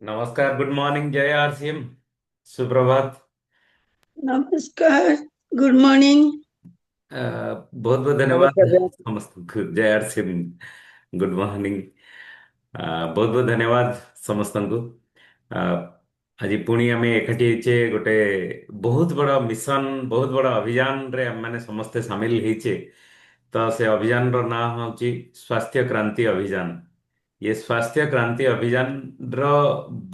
नमस्कार, good morning, जय RCM. सुप्रभात। नमस्कार। Good morning. बहुत बहुत धन्यवाद नमस्कार जय। समस्त जय आरसीएम। Good morning. बहुत बहुत धन्यवाद ସମସ୍ତଙ୍କୁ। ଆଜି ପୁଣି ଆମେ ଏକାଠି ହେଇଛେ ଗୋଟେ ବହୁତ ବଡ଼ ମିଶନ, ବହୁତ ବଡ଼ ଅଭିଯାନରେ ଆମେମାନେ ସମସ୍ତେ ସାମିଲ ହେଇଛେ। ତ ସେ ଅଭିଯାନର ନାଁ ହେଉଛି ସ୍ୱାସ୍ଥ୍ୟ କ୍ରାନ୍ତି ଅଭିଯାନ। ये स्वास्थ्य क्रांति अभियान ର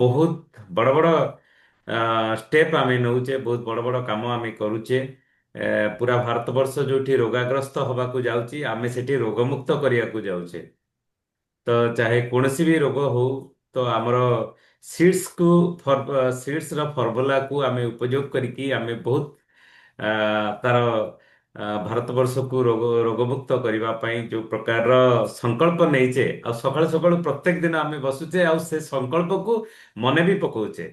ବହୁତ ବଡ଼ ବଡ଼ ଷ୍ଟେପ୍ ଆମେ ନଉଛେ, ବହୁତ ବଡ଼ ବଡ଼ କାମ ଆମେ କରୁଛେ। ପୁରା ଭାରତବର୍ଷ ଯୋଉଠି ରୋଗାଗ୍ରସ୍ତ ହବାକୁ ଯାଉଛି, ଆମେ ସେଠି ରୋଗମୁକ୍ତ କରିବାକୁ ଯାଉଛେ। ତ ଚାहे କୌଣସି ବି ରୋଗ ହଉ, ତ ଆମର ସିଡ୍ସକୁ ସିଡ୍ସର ଫର୍ମୁଲାକୁ ଆମେ ଉପଯୋଗ କରିକି ଆମେ ବହୁତ ତାର ଭାରତବର୍ଷକୁ ରୋଗମୁକ୍ତ କରିବା ପାଇଁ ଯୋଉ ପ୍ରକାରର ସଂକଳ୍ପ ନେଇଛେ, ଆଉ ସକାଳୁ ସକାଳୁ ପ୍ରତ୍ୟେକ ଦିନ ଆମେ ବସୁଛେ ଆଉ ସେ ସଂକଳ୍ପକୁ ମନେ ବି ପକାଉଛେ।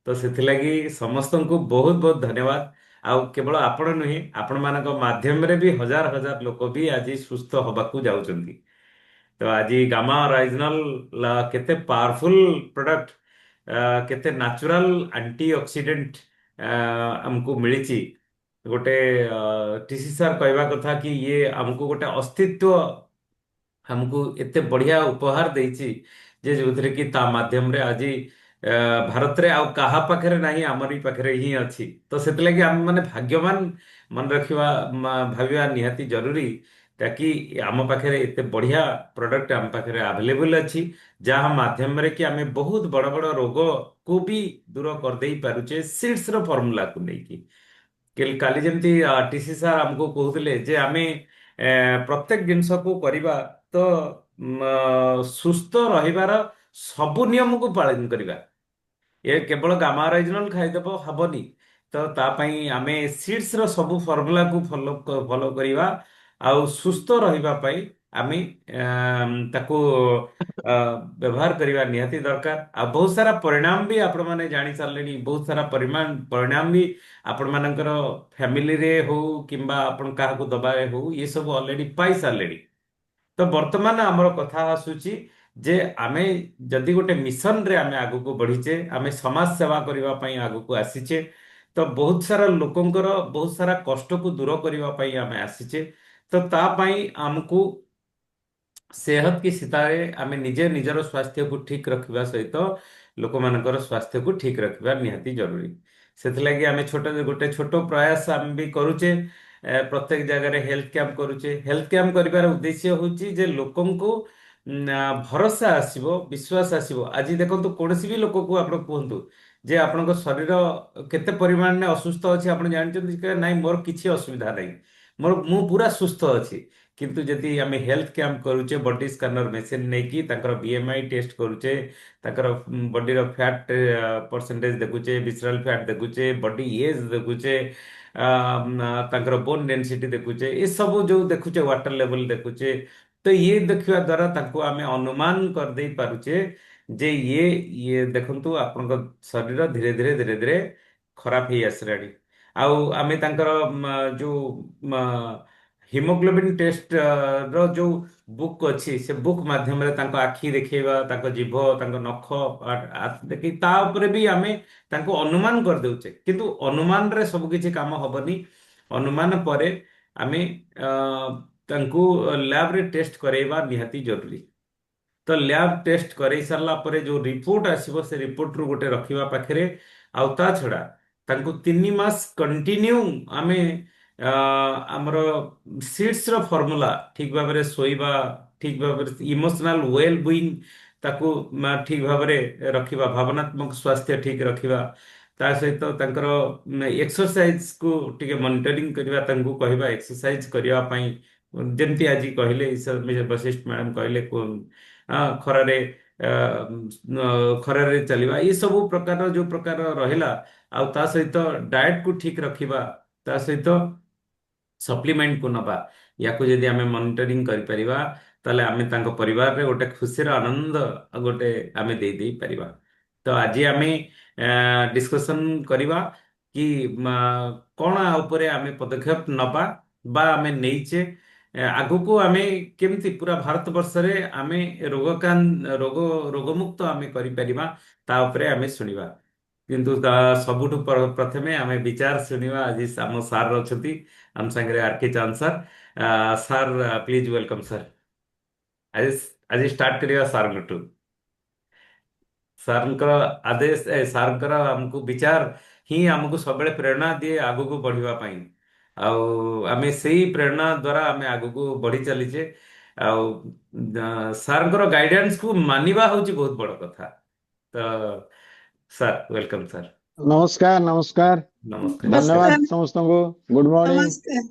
ତ ସେଥିଲାଗି ସମସ୍ତଙ୍କୁ ବହୁତ ବହୁତ ଧନ୍ୟବାଦ। ଆଉ କେବଳ ଆପଣ ନୁହେଁ, ଆପଣମାନଙ୍କ ମାଧ୍ୟମରେ ବି ହଜାର ହଜାର ଲୋକ ବି ଆଜି ସୁସ୍ଥ ହବାକୁ ଯାଉଛନ୍ତି। ତ ଆଜି ଗାମା ରାଇଜନାଲ କେତେ ପାୱାରଫୁଲ ପ୍ରଡକ୍ଟ, କେତେ ନ୍ୟାଚୁରାଲ ଆଣ୍ଟି ଅକ୍ସିଡେଣ୍ଟ ଆମକୁ ମିଳିଛି। ଗୋଟେ ଟିସି ସାର୍ କହିବା କଥା କି ଇଏ ଆମକୁ ଗୋଟେ ଅସ୍ତିତ୍ୱ, ଆମକୁ ଏତେ ବଢିଆ ଉପହାର ଦେଇଛି ଯେ ଯୋଉଥିରେ କି ତା ମାଧ୍ୟମରେ ଆଜି ଭାରତରେ ଆଉ କାହା ପାଖରେ ନାହିଁ, ଆମରି ପାଖରେ ହିଁ ଅଛି। ତ ସେଥିଲାଗି ଆମେ ମାନେ ଭାଗ୍ୟବାନ ମନେ ରଖିବା, ଭାବିବା ନିହାତି ଜରୁରୀ ତାକି ଆମ ପାଖରେ ଏତେ ବଢିଆ ପ୍ରଡକ୍ଟ ଆମ ପାଖରେ ଆଭେଲେବୁଲ ଅଛି, ଯାହା ମାଧ୍ୟମରେ କି ଆମେ ବହୁତ ବଡ ବଡ ରୋଗକୁ ବି ଦୂର କରିଦେଇ ପାରୁଛେ ସିଡ୍ସ ର ଫର୍ମୁଲାକୁ ନେଇକି। କାଲି ଯେମିତି ଟିସି ସାର୍ ଆମକୁ କହୁଥିଲେ ଯେ ଆମେ ପ୍ରତ୍ୟେକ ଜିନିଷକୁ କରିବା, ତ ସୁସ୍ଥ ରହିବାର ସବୁ ନିୟମକୁ ପାଳନ କରିବା। ଏ କେବଳ ଗାମା ଅରିଜିନାଲ ଖାଇଦେବ ହବନି। ତ ତା ପାଇଁ ଆମେ ସିଡ୍ସ ର ସବୁ ଫର୍ମୁଲାକୁ ଫଲୋ କରିବା। ଆଉ ସୁସ୍ଥ ରହିବା ପାଇଁ ଆମେ ତାକୁ ଅ, ବ୍ୟବହାର କରିବା ନିହାତି ଦରକାର। ଆଉ ବହୁତ ସାରା ପରିଣାମ ବି ଆପଣମାନେ ଜାଣି ସାରିଲେଣି, ବହୁତ ସାରା ପରିଣାମ ବି ଆପଣମାନଙ୍କର ଫ୍ୟାମିଲିରେ ହଉ କିମ୍ବା ଆପଣ କାହାକୁ ଦବାରେ ହଉ, ଏ ସବୁ ଅଲରେଡି ପାଇ ସାରିଲେଣି। ତ ବର୍ତ୍ତମାନ ଆମର କଥା ଆସୁଛି ଯେ ଆମେ ଯଦି ଗୋଟେ ମିଶନରେ ଆମେ ଆଗକୁ ବଢିଛେ, ଆମେ ସମାଜ ସେବା କରିବା ପାଇଁ ଆଗକୁ ଆସିଛେ, ତ ବହୁତ ସାରା ଲୋକଙ୍କର ବହୁତ ସାରା କଷ୍ଟକୁ ଦୂର କରିବା ପାଇଁ ଆମେ ଆସିଛେ। ତ ତା ପାଇଁ ଆମକୁ ସେହତ କି ସିତାରେ ଆମେ ନିଜେ ନିଜର ସ୍ୱାସ୍ଥ୍ୟକୁ ଠିକ ରଖିବା ସହିତ ଲୋକମାନଙ୍କର ସ୍ୱାସ୍ଥ୍ୟକୁ ଠିକ ରଖିବା ନିହାତି ଜରୁରୀ। ସେଥିଲାଗି ଆମେ ଗୋଟେ ଛୋଟ ପ୍ରୟାସ ଆମେ ବି କରୁଛେ। ପ୍ରତ୍ୟେକ ଜାଗାରେ ହେଲ୍ଥ କ୍ୟାମ୍ପ କରୁଛେ। ହେଲ୍ଥ କ୍ୟାମ୍ପ କରିବାର ଉଦ୍ଦେଶ୍ୟ ହେଉଛି ଯେ ଲୋକଙ୍କୁ ଭରସା ଆସିବ, ବିଶ୍ୱାସ ଆସିବ। ଆଜି ଦେଖନ୍ତୁ, କୌଣସି ବି ଲୋକକୁ ଆପଣ କୁହନ୍ତୁ ଯେ ଆପଣଙ୍କ ଶରୀର କେତେ ପରିମାଣରେ ଅସୁସ୍ଥ ଅଛି, ଆପଣ ଜାଣିଛନ୍ତି କି ନାଇଁ ମୋର କିଛି ଅସୁବିଧା ନାହିଁ, ମୁଁ ପୁରା ସୁସ୍ଥ ଅଛି। କିନ୍ତୁ ଯଦି ଆମେ ହେଲ୍ଥ କ୍ୟାମ୍ପ କରୁଛେ, ବଡି ସ୍କାନର ମେସିନ ନେଇକି ତାଙ୍କର ବିଏମଆଇ ଟେଷ୍ଟ କରୁଛେ, ତାଙ୍କର ବଡିର ଫ୍ୟାଟ ପରସେଣ୍ଟେଜ ଦେଖୁଛେ, ଭିସରାଲ ଫ୍ୟାଟ ଦେଖୁଛେ, ବଡି ଏଜ୍ ଦେଖୁଛେ, ତାଙ୍କର ବୋନ ଡେନ୍ସିଟି ଦେଖୁଛେ, ଏସବୁ ଯୋଉ ଦେଖୁଛେ, ୱାଟର ଲେଭେଲ ଦେଖୁଛେ, ତ ଇଏ ଦେଖିବା ଦ୍ଵାରା ତାଙ୍କୁ ଆମେ ଅନୁମାନ କରିଦେଇ ପାରୁଛେ ଯେ ଇଏ ଦେଖନ୍ତୁ ଆପଣଙ୍କ ଶରୀର ଧୀରେ ଧୀରେ ଧୀରେ ଧୀରେ ଖରାପ ହେଇ ଆସିଲାଣି। ଆଉ ଆମେ ତାଙ୍କର ଯୋଉ ହିମୋଗ୍ଲୋବିନ ଟେଷ୍ଟ ର ଯୋଉ ବୁକ୍ ଅଛି, ସେ ବୁକ୍ ମାଧ୍ୟମରେ ତାଙ୍କ ଆଖି ଦେଖେଇବା, ତାଙ୍କ ଜିଭ, ତାଙ୍କ ନଖ ଦେଖି ତା ଉପରେ ବି ଆମେ ତାଙ୍କୁ ଅନୁମାନ କରିଦେଉଛେ। କିନ୍ତୁ ଅନୁମାନରେ ସବୁ କିଛି କାମ ହବନି। ଅନୁମାନ ପରେ ଆମେ ଅ, ତାଙ୍କୁ ଲ୍ୟାବରେ ଟେଷ୍ଟ କରେଇବା ନିହାତି ଜରୁରୀ। ତ ଲ୍ୟାବ ଟେଷ୍ଟ କରେଇ ସାରିଲା ପରେ ଯୋଉ ରିପୋର୍ଟ ଆସିବ, ସେ ରିପୋର୍ଟରୁ ଗୋଟେ ରଖିବା ପାଖରେ। ଆଉ ତା ଛଡା ତାଙ୍କୁ 3 ମାସ କଣ୍ଟିନ୍ୟୁ ଆମେ ଅ, ଆମର ସିଡ୍ସ ର ଫର୍ମୁଲା ଠିକ ଭାବରେ ଶୋଇବା, ଠିକ ଭାବରେ ଇମୋସନାଲ ୱେଲ ବିଇଂ ତାକୁ ଠିକ ଭାବରେ ରଖିବା, ଭାବନାତ୍ମକ ସ୍ୱାସ୍ଥ୍ୟ ଠିକ ରଖିବା, ତା ସହିତ ତାଙ୍କର ଏକ୍ସରସାଇଜ କୁ ଟିକେ ମନିଟରିଂ କରିବା, ତାଙ୍କୁ କହିବା ଏକ୍ସରସାଇଜ କରିବା ପାଇଁ। ଯେମିତି ଆଜି କହିଲେ ବଶିଷ୍ଠ ମ୍ୟାଡାମ କହିଲେ, ଖରାରେ ଖରାରେ ଚାଲିବା, ଏ ସବୁ ପ୍ରକାର ଯୋଉ ପ୍ରକାର ରହିଲା। ଆଉ ତା ସହିତ ଡାଏଟକୁ ଠିକ ରଖିବା, ତା ସହିତ ସପ୍ଲିମେଣ୍ଟକୁ ନବା। ୟାକୁ ଯଦି ଆମେ ମନିଟରିଂ କରିପାରିବା, ତାହେଲେ ଆମେ ତାଙ୍କ ପରିବାରରେ ଗୋଟେ ଖୁସିର ଆନନ୍ଦ ଗୋଟେ ଆମେ ଦେଇ ଦେଇ ପାରିବା। ତ ଆଜି ଆମେ ଡିସ୍କସନ କରିବା କି କଣ ଆ ଉପରେ ଆମେ ପଦକ୍ଷେପ ନବା ବା ଆମେ ନେଇଛେ, ଆଗକୁ ଆମେ କେମିତି ପୁରା ଭାରତ ବର୍ଷରେ ଆମେ ରୋଗ ରୋଗମୁକ୍ତ ଆମେ କରିପାରିବା ତା ଉପରେ ଆମେ ଶୁଣିବା। କିନ୍ତୁ ସବୁଠୁ ପ୍ରଥମେ ଆମେ ବିଚାର ଶୁଣିବା। ଆଜି ଆମ ସାର୍ ଅଛନ୍ତି ଆମ ସାଙ୍ଗରେ R K Chand sir. Sir please welcome sir. ଆଜି ଆଜି ଷ୍ଟାର୍ଟ କରିବା ସାର୍ଙ୍କଠୁ। ସାର୍ଙ୍କର ଆଦେଶ ସାର୍ଙ୍କର ଆମକୁ ବିଚାର ହିଁ ଆମକୁ ସବୁବେଳେ ପ୍ରେରଣା ଦିଏ ଆଗକୁ ବଢିବା ପାଇଁ। ଆଉ ଆମେ ସେଇ ପ୍ରେରଣା ଦ୍ୱାରା ଆମେ ଆଗକୁ ବଢି ଚାଲିଛେ। ଆଉ ସାର୍ଙ୍କର ଗାଇଡାନ୍ସକୁ ମାନିବା ହଉଛି ବହୁତ ବଡ କଥା। ତ ସାର୍ ୱେଲକମ୍ ସାର୍। ନମସ୍କାର ନମସ୍କାର ନମସ୍କାର। नमस्कार। ଧନ୍ୟବାଦ ସମସ୍ତଙ୍କୁ। Good morning. नमस्कार।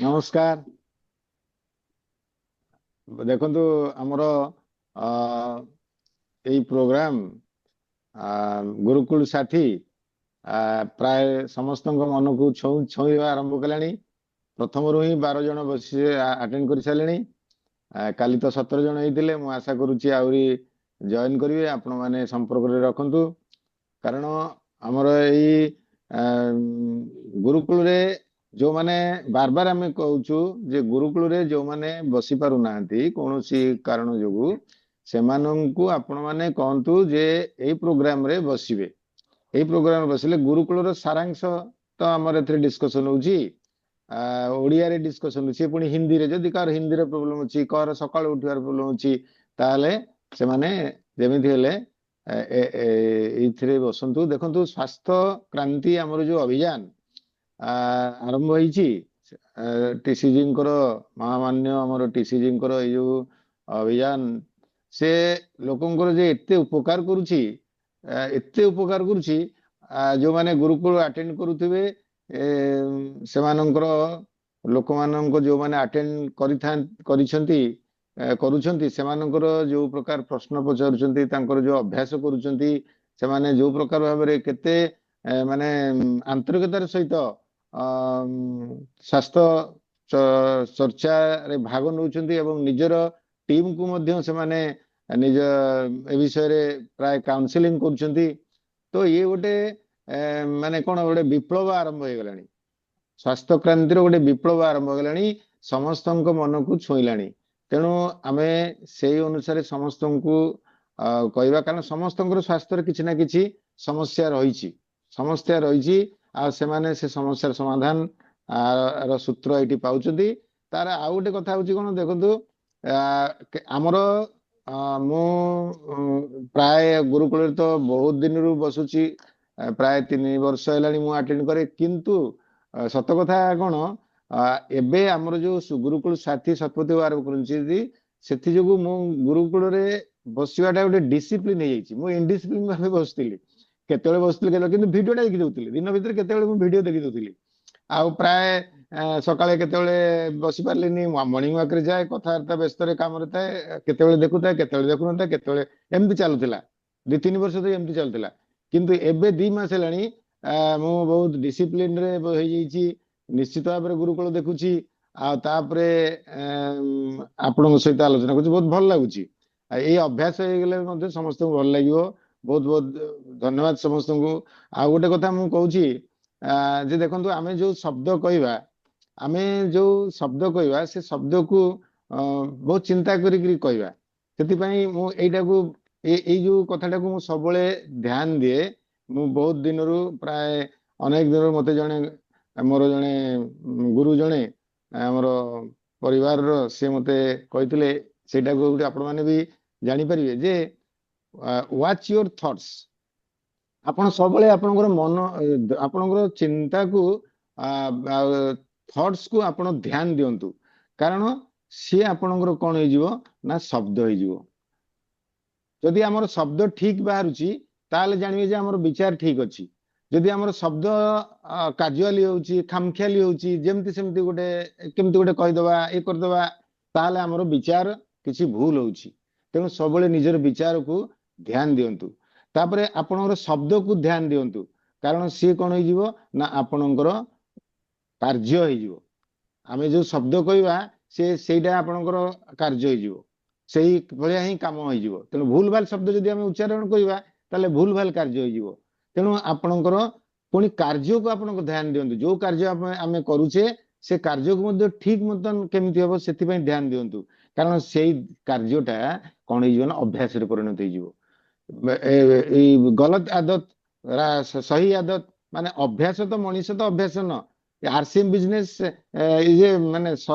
ନମସ୍କାର। ଦେଖନ୍ତୁ ଆମର ଅ, ଏଇ ପ୍ରୋଗ୍ରାମ ଗୁରୁକୁଳ ସାଥୀ ପ୍ରାୟ ସମସ୍ତଙ୍କ ମନକୁ ଛୁଇଁବା ଆରମ୍ଭ କଲାଣି। ପ୍ରଥମରୁ ହିଁ 12 ଜଣ ବସି ଆଟେଣ୍ଡ କରିସାରିଲେଣି। କାଲି ତ 17 ଜଣ ହେଇଥିଲେ। ମୁଁ ଆଶା କରୁଛି ଆହୁରି ଜଏନ କରିବେ। ଆପଣମାନେ ସମ୍ପର୍କରେ ରଖନ୍ତୁ। କାରଣ ଆମର ଏଇ ଗୁରୁକୁଳରେ ଯୋଉମାନେ ବାରବାର ଆମେ କହୁଛୁ ଯେ ଗୁରୁକୁଳରେ ଯୋଉମାନେ ବସି ପାରୁନାହାନ୍ତି କୌଣସି କାରଣ ଯୋଗୁ, ସେମାନଙ୍କୁ ଆପଣମାନେ କହନ୍ତୁ ଯେ ଏଇ ପ୍ରୋଗ୍ରାମରେ ବସିବେ। ଏଇ ପ୍ରୋଗ୍ରାମରେ ବସିଲେ ଗୁରୁକୁଳର ସାରାଂଶ ତ ଆମର ଏଥିରେ ଡିସ୍କସନ ହଉଛି। ଓଡ଼ିଆରେ ଡିସ୍କସନ ହଉଛି, ପୁଣି ହିନ୍ଦୀରେ। ଯଦି କାହାର ହିନ୍ଦୀର ପ୍ରୋବ୍ଲେମ ଅଛି, କାହାର ସକାଳୁ ଉଠିବାର ପ୍ରୋବ୍ଲେମ ଅଛି, ତାହେଲେ ସେମାନେ ଯେମିତି ହେଲେ ଏଇଥିରେ ବସନ୍ତୁ। ଦେଖନ୍ତୁ ସ୍ୱାସ୍ଥ୍ୟ କ୍ରାନ୍ତି ଆମର ଯୋଉ ଅଭିଯାନ ଆରମ୍ଭ ହେଇଛି, ଟିସିଜିଙ୍କର ମହାମାନ୍ୟ ଆମର ଟିସିଜିଙ୍କର ଏଇ ଯୋଉ ଅଭିଯାନ, ସେ ଲୋକଙ୍କର ଯେ ଏତେ ଉପକାର କରୁଛି, ଏତେ ଉପକାର କରୁଛି। ଯୋଉମାନେ ଗୁରୁକୁଳ ଆଟେଣ୍ଡ କରୁଥିବେ ସେମାନଙ୍କର ଲୋକମାନଙ୍କ ଯୋଉମାନେ ଆଟେଣ୍ଡ କରିଛନ୍ତି କରୁଛନ୍ତି, ସେମାନଙ୍କର ଯୋଉ ପ୍ରକାର ପ୍ରଶ୍ନ ପଚାରୁଛନ୍ତି, ତାଙ୍କର ଯୋଉ ଅଭ୍ୟାସ କରୁଛନ୍ତି, ସେମାନେ ଯୋଉ ପ୍ରକାର ଭାବରେ କେତେ ମାନେ ଆନ୍ତରିକତାର ସହିତ ସ୍ୱାସ୍ଥ୍ୟ ଚର୍ଚ୍ଚାରେ ଭାଗ ନେଉଛନ୍ତି ଏବଂ ନିଜର ଟିମକୁ ମଧ୍ୟ ସେମାନେ ନିଜ ଏ ବିଷୟରେ ପ୍ରାୟ କାଉନସିଲିଂ କରୁଛନ୍ତି। ତ ଇଏ ଗୋଟେ ମାନେ କଣ ଗୋଟେ ବିପ୍ଳବ ଆରମ୍ଭ ହେଇଗଲାଣି। ସ୍ୱାସ୍ଥ୍ୟ କ୍ରାନ୍ତିର ଗୋଟେ ବିପ୍ଳବ ଆରମ୍ଭ ହେଇଗଲାଣି, ସମସ୍ତଙ୍କ ମନକୁ ଛୁଇଁଲାଣି। ତେଣୁ ଆମେ ସେଇ ଅନୁସାରେ ସମସ୍ତଙ୍କୁ କହିବା, କାରଣ ସମସ୍ତଙ୍କର ସ୍ୱାସ୍ଥ୍ୟରେ କିଛି ନା କିଛି ସମସ୍ୟା ରହିଛି। ଆଉ ସେମାନେ ସେ ସମସ୍ୟାର ସମାଧାନ ର ସୂତ୍ର ଏଇଠି ପାଉଛନ୍ତି। ତାର ଆଉ ଗୋଟେ କଥା ହଉଛି କଣ, ଦେଖନ୍ତୁ ଆମର ମୁଁ ପ୍ରାୟ ଗୁରୁକୁଳରେ ତ ବହୁତ ଦିନରୁ ବସୁଛି। ପ୍ରାୟ 3 ବର୍ଷ ହେଲାଣି ମୁଁ ଆଟେଣ୍ଡ କରେ। କିନ୍ତୁ ସତ କଥା କଣ, ଏବେ ଆମର ଯୋଉ ଗୁରୁକୁଳ ସାଥୀ ଶତପଥୀ ଆରମ୍ଭ କରୁଛନ୍ତି, ସେଥି ଯୋଗୁ ମୁଁ ଗୁରୁକୁଳରେ ବସିବାଟା ଗୋଟେ ଡିସିପ୍ଲିନ ହେଇଯାଇଛି। ମୁଁ ଇନଡିସିପ୍ଲିନ ଭାବେ ବସୁଥିଲି। କେତେବେଳେ ବସୁଥିଲି କିନ୍ତୁ ଭିଡିଓଟା ଦେଖି ଦଉଥିଲି। ଦିନ ଭିତରେ କେତେବେଳେ ମୁଁ ଭିଡିଓ ଦେଖି ଦଉଥିଲି। ଆଉ ପ୍ରାୟ ସକାଳେ କେତେବେଳେ ବସି ପାରିଲିନି, ମର୍ଣ୍ଣିଂ ୱାକରେ ଯାଏ, କଥାବାର୍ତ୍ତା ବ୍ୟସ୍ତରେ କାମରେ ଥାଏ, କେତେବେଳେ ଦେଖୁଥାଏ, କେତେବେଳେ ଦେଖୁନଥାଏ, କେତେବେଳେ ଏମିତି ଚାଲୁଥିଲା। 2-3 ବର୍ଷ ଧରି ଏମିତି ଚାଲୁଥିଲା। କିନ୍ତୁ ଏବେ 2 ମାସ ହେଲାଣି ମୁଁ ବହୁତ ଡିସିପ୍ଲିନରେ ହେଇଯାଇଛି। ନିଶ୍ଚିତ ଭାବରେ ଗୁରୁକୁଳ ଦେଖୁଛି, ଆଉ ତାପରେ ଆପଣଙ୍କ ସହିତ ଆଲୋଚନା କରୁଛି। ବହୁତ ଭଲ ଲାଗୁଛି। ଏଇ ଅଭ୍ୟାସ ହେଇଗଲେ ମଧ୍ୟ ସମସ୍ତଙ୍କୁ ଭଲ ଲାଗିବ। ବହୁତ ବହୁତ ଧନ୍ୟବାଦ ସମସ୍ତଙ୍କୁ। ଆଉ ଗୋଟେ କଥା ମୁଁ କହୁଛି ଯେ ଦେଖନ୍ତୁ, ଆମେ ଯୋଉ ଶବ୍ଦ କହିବା, ସେ ଶବ୍ଦକୁ ବହୁତ ଚିନ୍ତା କରିକି କହିବା। ସେଥିପାଇଁ ମୁଁ ଏଇଟାକୁ ଏଇ ଯୋଉ କଥାଟାକୁ ମୁଁ ସବୁବେଳେ ଧ୍ୟାନ ଦିଏ। ମୁଁ ବହୁତ ଦିନରୁ, ପ୍ରାୟ ଅନେକ ଦିନରୁ ମତେ ମୋର ଜଣେ ଗୁରୁ ଜଣେ ଆମର ପରିବାରର, ସେ ମତେ କହିଥିଲେ, ସେଇଟାକୁ ଆପଣମାନେ ବି ଜାଣିପାରିବେ ଯେ ୱାଚ୍ ୟୋର ଥଟ୍ସ। ଆପଣ ସବୁବେଳେ ଆପଣଙ୍କର ଆପଣଙ୍କର ଚିନ୍ତାକୁ ଥଟ୍ସକୁ ଆପଣ ଧ୍ୟାନ ଦିଅନ୍ତୁ। କାରଣ ସିଏ ଆପଣଙ୍କର କଣ ହେଇଯିବ ନା ଶବ୍ଦ ହେଇଯିବ। ଯଦି ଆମର ଶବ୍ଦ ଠିକ ବାହାରୁଛି, ତାହେଲେ ଜାଣିବେ ଯେ ଆମର ବିଚାର ଠିକ ଅଛି। ଯଦି ଆମର ଶବ୍ଦ କାଜୁଆଲି ହଉଛି, ଖାମଖିଆଲି ହଉଛି, ଯେମିତି ସେମିତି କେମିତି ଗୋଟେ କହିଦବା, କରିଦବା, ତାହେଲେ ଆମର ବିଚାର କିଛି ଭୁଲ ହଉଛି। ତେଣୁ ସବୁବେଳେ ନିଜର ବିଚାରକୁ ଧ୍ୟାନ ଦିଅନ୍ତୁ। ତାପରେ ଆପଣଙ୍କର ଶବ୍ଦକୁ ଧ୍ୟାନ ଦିଅନ୍ତୁ, କାରଣ ସିଏ କଣ ହେଇଯିବ ନା ଆପଣଙ୍କର କାର୍ଯ୍ୟ ହେଇଯିବ। ଆମେ ଯୋଉ ଶବ୍ଦ କହିବା, ସେଇଟା ଆପଣଙ୍କର କାର୍ଯ୍ୟ ହେଇଯିବ। ସେଇ ଭଳିଆ ହିଁ କାମ ହେଇଯିବ। ତେଣୁ ଭୁଲ ଭାଲ ଶବ୍ଦ ଯଦି ଆମେ ଉଚ୍ଚାରଣ କରିବା, ତାହେଲେ ଭୁଲ ଭାଲ କାର୍ଯ୍ୟ ହେଇଯିବ। ତେଣୁ ଆପଣଙ୍କର ପୁଣି କାର୍ଯ୍ୟକୁ ଆପଣଙ୍କ ଧ୍ୟାନ ଦିଅନ୍ତୁ। ଯୋଉ କାର୍ଯ୍ୟ ଆମେ କରୁଛେ, ସେ କାର୍ଯ୍ୟକୁ ମଧ୍ୟ ଠିକ ମତନ କେମିତି ହବ ସେଥିପାଇଁ ଧ୍ୟାନ ଦିଅନ୍ତୁ। କାରଣ ସେଇ କାର୍ଯ୍ୟଟା କଣ ହେଇଯିବ ନା ଅଭ୍ୟାସରେ ପରିଣତ ହେଇଯିବ। ଏଇ ଗଲତ ଆଦତ ସହି ଆଦତ ମାନେ ଅଭ୍ୟାସ ତ ମଣିଷ ତ ଅଭ୍ୟାସ ନ ଆରସିଏମ ବିଜନେସ ଇଏ ମାନେ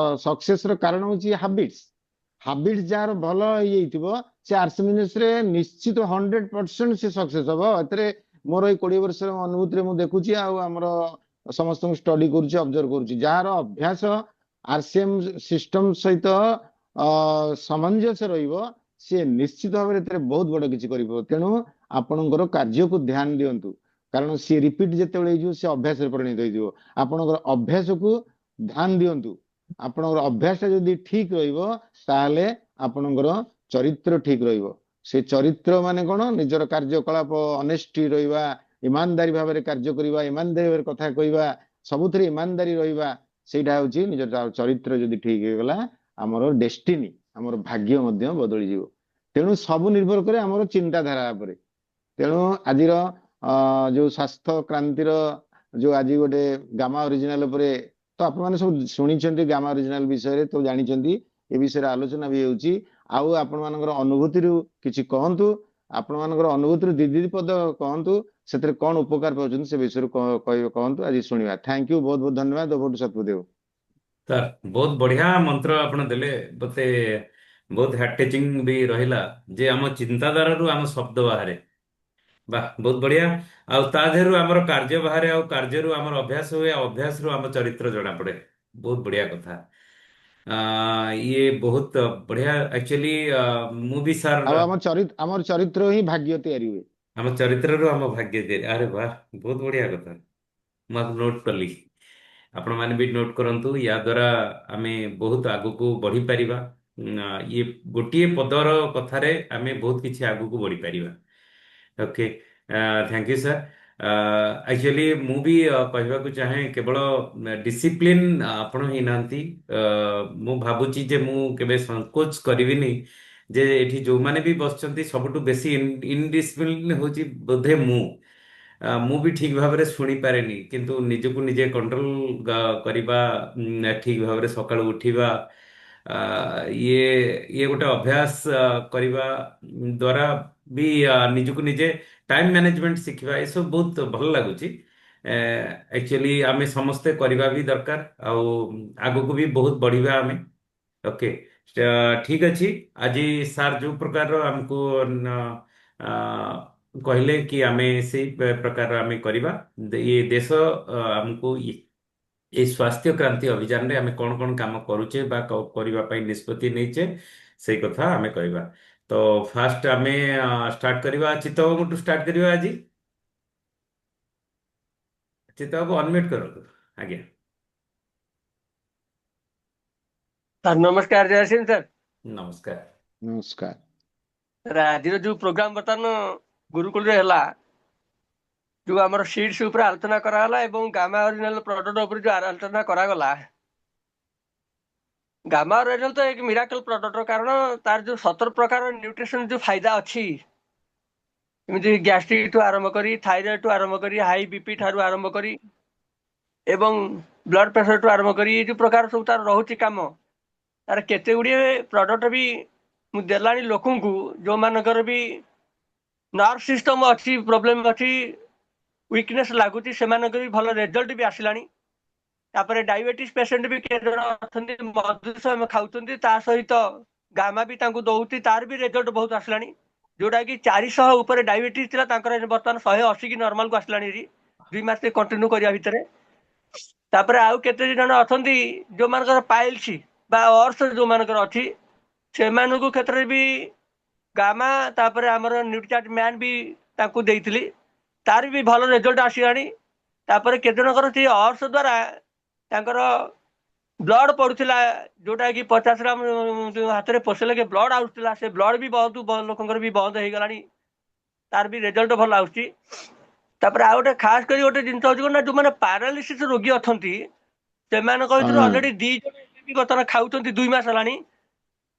ସକ୍ସେସ ର କାରଣ ହଉଛି ହାବିଟ୍ସ। ହାବିଟ୍ସ ଯାହାର ଭଲ ହେଇଯାଇଥିବ ସେ ଆରସିଏମ ବିଜନେସ ରେ ନିଶ୍ଚିତ 100% ସେ ସକ୍ସେସ ହବ। ଏଥିରେ ମୋର ଏଇ 20 ବର୍ଷର ଅନୁଭୂତିରେ ମୁଁ ଦେଖୁଛି ଆଉ ଆମର ସମସ୍ତଙ୍କୁ ଷ୍ଟଡି କରୁଛି ଅବଜର୍ଭ କରୁଛି ଯାହାର ଅଭ୍ୟାସ ଆରସିଏମ ସିଷ୍ଟମ ସହିତ ସାମଞ୍ଜସ୍ୟ ରହିବ ସିଏ ନିଶ୍ଚିତ ଭାବରେ ଏଥିରେ ବହୁତ ବଡ କିଛି କରିବ। ତେଣୁ ଆପଣଙ୍କର କାର୍ଯ୍ୟକୁ ଧ୍ୟାନ ଦିଅନ୍ତୁ କାରଣ ସିଏ ରିପିଟ ଯେତେବେଳେ ହେଇଯିବ ସେ ଅଭ୍ୟାସରେ ପରିଣତ ହେଇଯିବ। ଆପଣଙ୍କର ଅଭ୍ୟାସକୁ ଧ୍ୟାନ ଦିଅନ୍ତୁ। ଆପଣଙ୍କର ଅଭ୍ୟାସଟା ଯଦି ଠିକ ରହିବ ତାହେଲେ ଆପଣଙ୍କର ଚରିତ୍ର ଠିକ ରହିବ। ସେ ଚରିତ୍ର ମାନେ କଣ ନିଜର କାର୍ଯ୍ୟକଳାପ ଅନେଷ୍ଟି ରହିବା, ଇମାନଦାରୀ ଭାବରେ କାର୍ଯ୍ୟ କରିବା, ଇମାନଦାରୀ ଭାବରେ କଥା କହିବା, ସବୁଥିରେ ଇମାନଦାରୀ ରହିବା, ସେଇଟା ହଉଛି ନିଜର ଚରିତ୍ର ଯଦି ଠିକ ହେଇଗଲା ଆମର ଡେଷ୍ଟିନି ଆମର ଭାଗ୍ୟ ମଧ୍ୟ ବଦଳିଯିବ। ତେଣୁ ସବୁ ନିର୍ଭର କରେ ଆମର ଚିନ୍ତାଧାରା ଉପରେ। ତେଣୁ ଆଜିର ଯୋଉ ସ୍ୱାସ୍ଥ୍ୟ କ୍ରାନ୍ତିର ଯୋଉ ଆଜି ଗୋଟେ ଗାମା ଅରିଜିନାଲ ଉପରେ ତ ଆପଣମାନେ ସବୁ ଶୁଣିଛନ୍ତି ଗାମା ଅରିଜିନାଲ ବିଷୟରେ ତ ଜାଣିଛନ୍ତି ଏ ବିଷୟରେ ଆଲୋଚନା ବି ହେଉଛି। ଆଉ ଆପଣମାନଙ୍କର ଅନୁଭୂତିରୁ କିଛି କହନ୍ତୁ। ଆପଣମାନଙ୍କର ଅନୁଭୂତିରୁ ଦି ପଦ କହନ୍ତୁ ସେଥିରେ କଣ ଉପକାର ପାଉଛନ୍ତି ସେ ବିଷୟରେ କହନ୍ତୁ ଆଜି ଶୁଣିବା। ଥ୍ୟାଙ୍କ ୟୁ ବହୁତ ବହୁତ ଧନ୍ୟବାଦ। Over two Satyadev. ସାର୍ ବହୁତ ବଢିଆ ମନ୍ତ୍ର ଆପଣ ଦେଲେ। ମତେ ବହୁତ ହାର୍ଟ ଟଚିଂ ବି ରହିଲା ଯେ ଆମ ଚିନ୍ତାଧାରାରୁ ଆମ ଶବ୍ଦ ବାହାରେ। ବାହ ବହୁତ ବଢିଆ। ଆଉ ତା ଦେହରୁ ଆମର କାର୍ଯ୍ୟ ବାହାରେ, ଆଉ କାର୍ଯ୍ୟରୁ ଆମର ଅଭ୍ୟାସ ହୁଏ, ଆଉ ଅଭ୍ୟାସରୁ ଆମ ଚରିତ୍ର ଜଣା ପଡେ। ବହୁତ ବଢିଆ କଥା। ଇଏ ବହୁତ ବଢିଆ ଆକ୍ଚୁଆଲି। ମୁଁ ବି ସାର୍ ଆଉ ଆମର ଚରିତ୍ର ହିଁ ଭାଗ୍ୟ ତିଆରି ହୁଏ। ଆମ ଚରିତ୍ରରୁ ଆମ ଭାଗ୍ୟ ତିଆରି। ଆରେ ବାହ ବହୁତ ବଢିଆ କଥା। ମୁଁ ନୋଟ୍ କଲି, ଆପଣମାନେ ବି ନୋଟ୍ କରନ୍ତୁ। ୟା ଦ୍ୱାରା ଆମେ ବହୁତ ଆଗକୁ ବଢ଼ିପାରିବା। ଇଏ ଗୋଟିଏ ପଦର କଥାରେ ଆମେ ବହୁତ କିଛି ଆଗକୁ ବଢ଼ିପାରିବା। Okay, thank you sir. Actually ମୁଁ ବି କହିବାକୁ ଚାହେଁ କେବଳ ଡିସିପ୍ଲିନ୍ ଆପଣ ହେଇନାହାନ୍ତି। ମୁଁ ଭାବୁଛି ଯେ ମୁଁ କେବେ ସଂକୋଚ କରିବିନି ଯେ ଏଠି ଯେଉଁମାନେ ବି ବସିଛନ୍ତି ସବୁଠୁ ବେଶୀ ଇନଡିସିପ୍ଲିନ୍ ହେଉଛି ବୋଧେ ମୁଁ। ମୁଁ ବି ଠିକ୍ ଭାବରେ ଶୁଣିପାରେନି, କିନ୍ତୁ ନିଜକୁ ନିଜେ କଣ୍ଟ୍ରୋଲ କରିବା, ଠିକ୍ ଭାବରେ ସକାଳୁ ଉଠିବା, ଇଏ ଇଏ ଗୋଟେ ଅଭ୍ୟାସ କରିବା ଦ୍ୱାରା ବି ନିଜକୁ ନିଜେ ଟାଇମ ମ୍ୟାନେଜମେଣ୍ଟ ଶିଖିବା, ଏସବୁ ବହୁତ ଭଲ ଲାଗୁଛି। ଆକ୍ଚୁଆଲି ଆମେ ସମସ୍ତେ କରିବା ବି ଦରକାର, ଆଉ ଆଗକୁ ବି ବହୁତ ବଢିବା ଆମେ। ଓକେ, ଠିକ୍ ଅଛି। ଆଜି ସାର୍ ଯୋଉ ପ୍ରକାରର ଆମକୁ କହିଲେ କି ଆମେ ସେଇ ପ୍ରକାର ଆମେ କରିବା। ଇଏ ଦେଶ ଆମକୁ ଏଇ ସ୍ୱାସ୍ଥ୍ୟ କ୍ରାନ୍ତି ଅଭିଯାନରେ ଆମେ କଣ କଣ କାମ କରୁଛେ ବା କରିବା ପାଇଁ ନିଷ୍ପତ୍ତି ନେଇଛେ ସେଇ କଥା ଆମେ କହିବା। ତ ଫାଷ୍ଟ ଆମେ ଷ୍ଟାର୍ଟ କରିବା, ଚିତ୍ତବାବୁଙ୍କଠୁ ଷ୍ଟାର୍ଟ କରିବା ଆଜି। ଚିତ୍ତବାବୁ ଅନମ୍ୟୁଟ୍ କରନ୍ତୁ। ଆଜ୍ଞା, ସାର୍ ନମସ୍କାର, ଜୟ ସିଂ ସାର୍। ନମସ୍କାର। ନମସ୍କାର। ସାର୍ ଆଜିର ଯୋଉ ପ୍ରୋଗ୍ରାମ ବର୍ତ୍ତମାନ ଗୁରୁକୁଳରେ ହେଲା, ଯୋଉ ଆମର ସିଟ୍ସ ଉପରେ ଆଲୋଚନା କରାଗଲା ଏବଂ ଗାମା ଅରିଜିନାଲ ପ୍ରଡକ୍ଟ ଉପରେ ଯୋଉ ଆଲୋଚନା କରାଗଲା, ଗାମା ଅରିଜିନାଲ ତ ଏକ ମିରାକଲ ପ୍ରଡକ୍ଟ। କାରଣ ତାର ଯୋଉ 17 ପ୍ରକାର ନ୍ୟୁଟ୍ରିସନ ଯୋଉ ଫାଇଦା ଅଛି, ଏମିତି ଗ୍ୟାଷ୍ଟ୍ରିକ ଠୁ ଆରମ୍ଭ କରି, ଥାଇରଏଡ ଠୁ ଆରମ୍ଭ କରି, ହାଇ ବିପି ଠାରୁ ଆରମ୍ଭ କରି ଏବଂ ବ୍ଲଡ ପ୍ରେସର ଠୁ ଆରମ୍ଭ କରି, ଏଇ ଯୋଉ ପ୍ରକାର ସବୁ ତାର ରହୁଛି କାମ, ତାର କେତେ ଗୁଡିଏ ପ୍ରଡକ୍ଟ ବି ମୁଁ ଦେଲାଣି ଲୋକଙ୍କୁ ଯୋଉମାନଙ୍କର ବି ନର୍ଭ ସିଷ୍ଟମ ଅଛି, ପ୍ରୋବ୍ଲେମ ଅଛି, ୱିକନେସ୍ ଲାଗୁଛି, ସେମାନଙ୍କର ବି ଭଲ ରେଜଲ୍ଟ ବି ଆସିଲାଣି। ତାପରେ ଡାଇବେଟିସ୍ ପେସେଣ୍ଟ ବି କେତେ ଜଣ ଅଛନ୍ତି ମଧୁମେହ ଖାଉଛନ୍ତି, ତା ସହିତ ଗାମା ବି ତାଙ୍କୁ ଦଉଛି, ତାର ବି ରେଜଲ୍ଟ ବହୁତ ଆସିଲାଣି। ଯୋଉଟା କି 400 ଉପରେ ଡାଇବେଟିସ୍ ଥିଲା, ତାଙ୍କର ବର୍ତ୍ତମାନ 180 କି ନର୍ମାଲକୁ ଆସିଲାଣି 2 ମାସ କଣ୍ଟିନ୍ୟୁ କରିବା ଭିତରେ। ତାପରେ ଆଉ କେତେ ଜଣ ଅଛନ୍ତି ଯୋଉମାନଙ୍କର ପାଇଲ୍ସ ବା ଅର୍ସ ଯୋଉମାନଙ୍କର ଅଛି, ସେମାନଙ୍କ କ୍ଷେତ୍ରରେ ବି ଗାମା, ତାପରେ ଆମର ନ୍ୟୁଟ୍ରିଚାର୍ଜ ମ୍ୟାନ୍ ବି ତାଙ୍କୁ ଦେଇଥିଲି, ତାର ବି ଭଲ ରେଜଲ୍ଟ ଆସିଲାଣି। ତାପରେ କେତେ ଜଣଙ୍କର ସେ ଅର୍ସ ଦ୍ୱାରା ତାଙ୍କର ବ୍ଲଡ ପଡୁଥିଲା, ଯୋଉଟା କି 50 ଗ୍ରାମ ହାତରେ ପଶିଲେ କି ବ୍ଲଡ ଆସୁଥିଲା, ସେ ବ୍ଲଡ ବି ବହୁତ ଲୋକଙ୍କର ବି ବନ୍ଦ ହେଇଗଲାଣି, ତାର ବି ରେଜଲ୍ଟ ଭଲ ଆସୁଛି। ତାପରେ ଆଉ ଗୋଟେ ଖାସ କରି ଗୋଟେ ଜିନିଷ ହଉଛି କଣ ନା, ଯୋଉମାନେ ପାରାଲିସିସ୍ ରୋଗୀ ଅଛନ୍ତି, ସେମାନଙ୍କ ଭିତରୁ ହଁ ଅଲରେଡି 2 ଜଣ ବର୍ତ୍ତମାନ ଖାଉଛନ୍ତି 2 ମାସ ହେଲାଣି।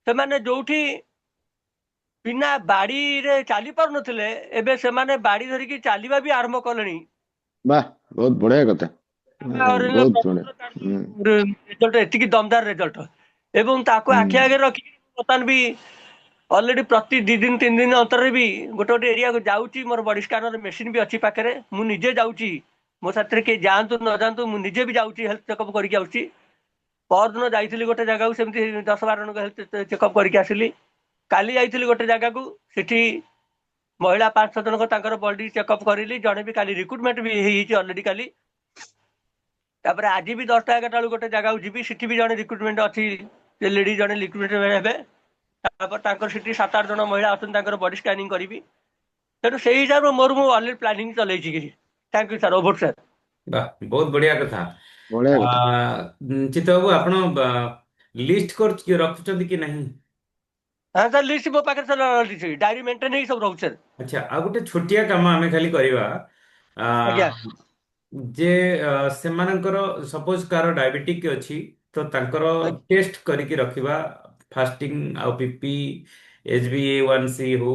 ସେମାନେ ଯୋଉଠି ବିନା ବାଡିରେ ଚାଲି ପାରୁନଥିଲେ, ଏବେ ସେମାନେ ବାଡି ଧରିକି ଚାଲିବା ବି ଆରମ୍ଭ କଲେଣି। ବାହ ବହୁତ ବଢିଆ କଥା। ବହୁତ ବଢିଆ। ରେଜଲ୍ଟ ଏତିକି ଦମଦାର ରେଜଲ୍ଟ ଏବଂ ତାକୁ ଆଖି ହୁଁ ଆଗରେ ରଖି ବର୍ତ୍ତମାନ ବି ଅଲରେଡି ପ୍ରତି 2 ଦିନ 3 ଦିନ ଅନ୍ତରରେ ବି ଗୋଟେ ଗୋଟେ ଏରିଆକୁ ଯାଉଛି। ମୋର ବଡି ସ୍କାନର ମେସିନ ବି ଅଛି ପାଖରେ, ମୁଁ ନିଜେ ଯାଉଛି। ମୋ ସାଥିରେ କେହି ଯାଆନ୍ତୁ ନ ଯାଆନ୍ତୁ ମୁଁ ନିଜେ ବି ଯାଉଛି, ହେଲ୍ଥ ଚେକଅପ୍ କରିକି ଆସୁଛି। ପରଦିନ ଯାଇଥିଲି ଗୋଟେ ଜାଗାକୁ, ସେମିତି 10-12 ଜଣଙ୍କ ହେଲ୍ଥ ଚେକଅପ୍ କରିକି ଆସିଲି। କାଲି ଯାଇଥିଲି ଗୋଟେ ଜାଗାକୁ, ସେଠି ମହିଳା 5-6 ଜଣଙ୍କ ତାଙ୍କର ବଡି ଚେକଅପ୍ କରିଲି। ଜଣେ ବି କାଲି ରିକ୍ରୁଟମେଣ୍ଟ ବି ହେଇଯାଇଛି ଅଲରେଡି କାଲି। ତାପରେ ଆଜି ବି 10ଟା 11ଟା ବେଳକୁ ଗୋଟେ ଜାଗାକୁ ଯିବି, ସେଠି ବି ଜଣେ ରିକ୍ରୁଟମେଣ୍ଟ ଅଛି, ଲେଡି ଜଣେ ରିକ୍ରୁଟମେଣ୍ଟ ହେବେ। ତାପରେ ତାଙ୍କର ସେଠି 7-8 ଜଣ ମହିଳା ଅଛନ୍ତି, ତାଙ୍କର ବଡି ସ୍କାନିଂ କରିବି। ତେଣୁ ସେଇ ହିସାବରେ ମୁଁ ଅଲରେଡି ପ୍ଲାନିଂ ଚଲେଇଛି କିଛି। Thank you sir, over sir. ବାହ, ବହୁତ ବଢିଆ କଥା। ବଢିଆ କଥା। ଚିତ୍ତ ବାବୁ, ଆପଣ ଲିଷ୍ଟ କରି ରଖୁଛନ୍ତି କି ନାହିଁ? ହଁ ସାର୍, ଲିଷ୍ଟ ମୋ ପାଖରେ ସାର୍ ରହିଛି, ଡାଏରୀ ମେଣ୍ଟେନ ହେଇକି ସବୁ ରହୁଛି ସାର୍। ଆଚ୍ଛା, ଆଉ ଗୋଟେ ଛୋଟିଆ କାମ ଆମେ ଖାଲି କରିବା। ଆ, ଆଜ୍ଞା ଯେ ସେମାନଙ୍କର ସପୋଜ କାହାର ଡାଇବେଟିକ୍ ଅଛି, ତ ତାଙ୍କର ଆଜ୍ଞା ଟେଷ୍ଟ କରିକି ରଖିବା। ଫାଷ୍ଟିଂ ଆଉ ପିପି, HbA1c ହଉ,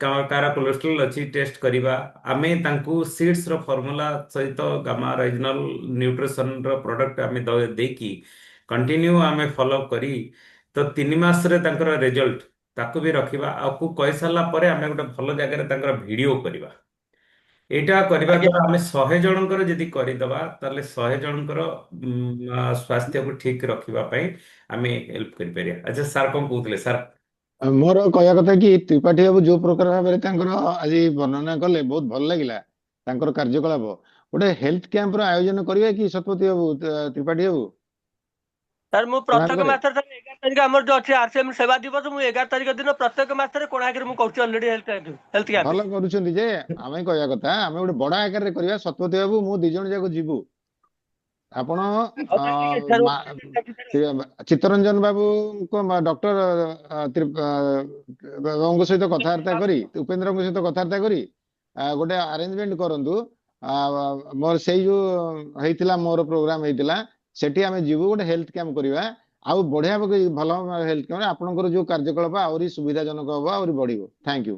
କାହାର କୋଲେଷ୍ଟ୍ରଲ ଅଛି ଟେଷ୍ଟ କରିବା। ଆମେ ତାଙ୍କୁ ସିଡ୍ସ ର ଫର୍ମୁଲା ସହିତ ଗାମା ରାଇଜିନାଲ ନ୍ୟୁଟ୍ରିସନ ର ପ୍ରଡକ୍ଟ ଆମେ ଦେଇକି କଣ୍ଟିନ୍ୟୁ ଆମେ ଫଲୋଅପ୍ କରି, ତ 3 ମାସରେ ତାଙ୍କର ରେଜଲ୍ଟ ତାକୁ ବି ରଖିବା। ଆଉ କହିସାରିଲା ପରେ ଆମେ ଗୋଟେ ଭଲ ଜାଗାରେ ତାଙ୍କର ଭିଡିଓ କରିବା। ଏଇଟା କରିବା ଆଜ୍ଞା ଦ୍ୱାରା ଆମେ 100 ଜଣଙ୍କର ଯଦି କରିଦବା, ତାହେଲେ 100 ଜଣଙ୍କର ସ୍ୱାସ୍ଥ୍ୟକୁ ଠିକ ରଖିବା ପାଇଁ ଆମେ ହେଲ୍ପ କରିପାରିବା। ଆଚ୍ଛା ସାର୍, କଣ କହୁଥିଲେ ସାର୍? ମୋର କହିବା କଥା କି ତ୍ରିପାଠୀ ବାବୁ ଯୋଉ ପ୍ରକାର ଭାବରେ ତାଙ୍କର ଆଜି ବର୍ଣ୍ଣନା କଲେ ବହୁତ ଭଲ ଲାଗିଲା ତାଙ୍କର କାର୍ଯ୍ୟକଳାପ। ଗୋଟେ ହେଲ୍ଥ କ୍ୟାମ୍ପ ର ଆୟୋଜନ କରିବା କି ଶତପଥୀ ବାବୁ, ତ୍ରିପାଠୀ ବାବୁ? ସାର୍, ମୁଁ ପ୍ରତ୍ୟେକ କୋଣାର୍କରେ ମାସରେ 11 ତାରିଖ ଆମର ଯୋଉ ଅଛି RCM ସେବା ଦିବସ, ମୁଁ 11 ତାରିଖ ଦିନ ପ୍ରତ୍ୟେକ ମାସରେ କୋଣାର୍କରେ ମୁଁ କରୁଛି ଅଲରେଡି ହେଲ୍ଥ କ୍ୟାମ୍ପ। ଭଲ କରୁଛନ୍ତି ଯେ, ଆମେ କହିବା କଥା ଆମେ ଗୋଟେ ବଡ ଆକାରରେ କରିବା। ଶତପଥୀ ବାବୁ, ମୁଁ 2 ଜଣ ଯାକ ଯିବୁ। ଆପଣ ହଉ ସାର୍, ଠିକ ଅଛି ସାର୍, ଚିତ୍ତରଞ୍ଜନ ବାବୁଙ୍କ ଡକ୍ଟର ବାବୁଙ୍କ ସହିତ କଥାବାର୍ତ୍ତା କରି, ଉପେନ୍ଦ୍ରଙ୍କ ସହିତ କଥାବାର୍ତ୍ତା କରି ଗୋଟେ ଆରେଞ୍ଜମେଣ୍ଟ କରନ୍ତୁ। ମୋର ସେଇ ଯୋଉ ହେଇଥିଲା, ମୋର ପ୍ରୋଗ୍ରାମ ହେଇଥିଲା, ସେଠି ଆମେ ଯିବୁ, ଗୋଟେ ହେଲ୍ଥ କ୍ୟାମ୍ପ କରିବା। ଆଉ ବଢିଆ ଭଲ ହେଲ୍ଥ କ୍ୟାମ୍ପ, ଆପଣଙ୍କର ଯୋଉ କାର୍ଯ୍ୟକଳାପ ଆହୁରି ସୁବିଧାଜନକ ହବ, ଆହୁରି ବଢିବ। Thank you.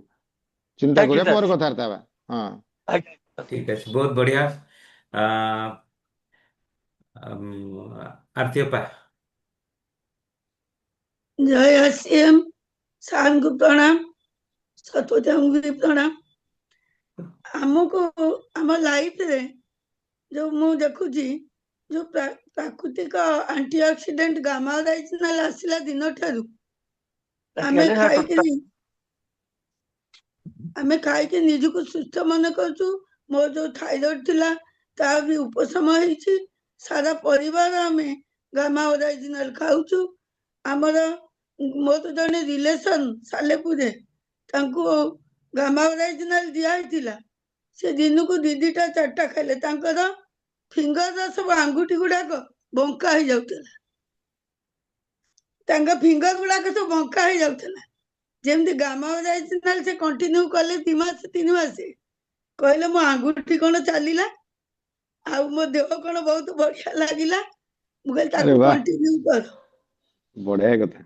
ଚିନ୍ତା ଥ୍ୟାଙ୍କ ୟୁ କରିବା, ସାର୍। ପରେ କଥାବାର୍ତ୍ତା ହେବା। ହଁ, ଆଜ୍ଞା ଠିକ ଅଛି, ବହୁତ ବଢିଆ। ଆରତି ଅପା। जय श्रीम। सार को प्रणाम, सतपथी को भी प्रणाम। आमको आम लाइफ रे जो मु देखुची, जो प्राकृतिक एंटीऑक्सीडेंट गामा राइजिनल आसिला दिन ठारू आमे खाई निजको सुस्थ मन करछु। मोर जो थायराइड थिला ता भी उपशम होईची। सारा परिवार आमे गामा ओरिजिनल खाउछु। आमर मोर तो जने रिलेशन सालेपुरे, तांको गामा ओरिजिनल दिया हिथिला। से दिन को 2-2टा 4टा खाइले, तांकर फिंगर सब आंगुठी गुड़ाक बंका हो जाउतला। तांका फिंगर गुड़ाक सब बंका हो जाउतला। जेमती गामा ओरिजिनल से कंटिन्यू कले 2 मास 3 मास, कहले मो आंगुठी कोन चलीला, आ मो देह कोन बहुत बढ़िया लागिला। मु कहले अरे ताको वाह, कंटिन्यू कर। बढ़िया କଥା।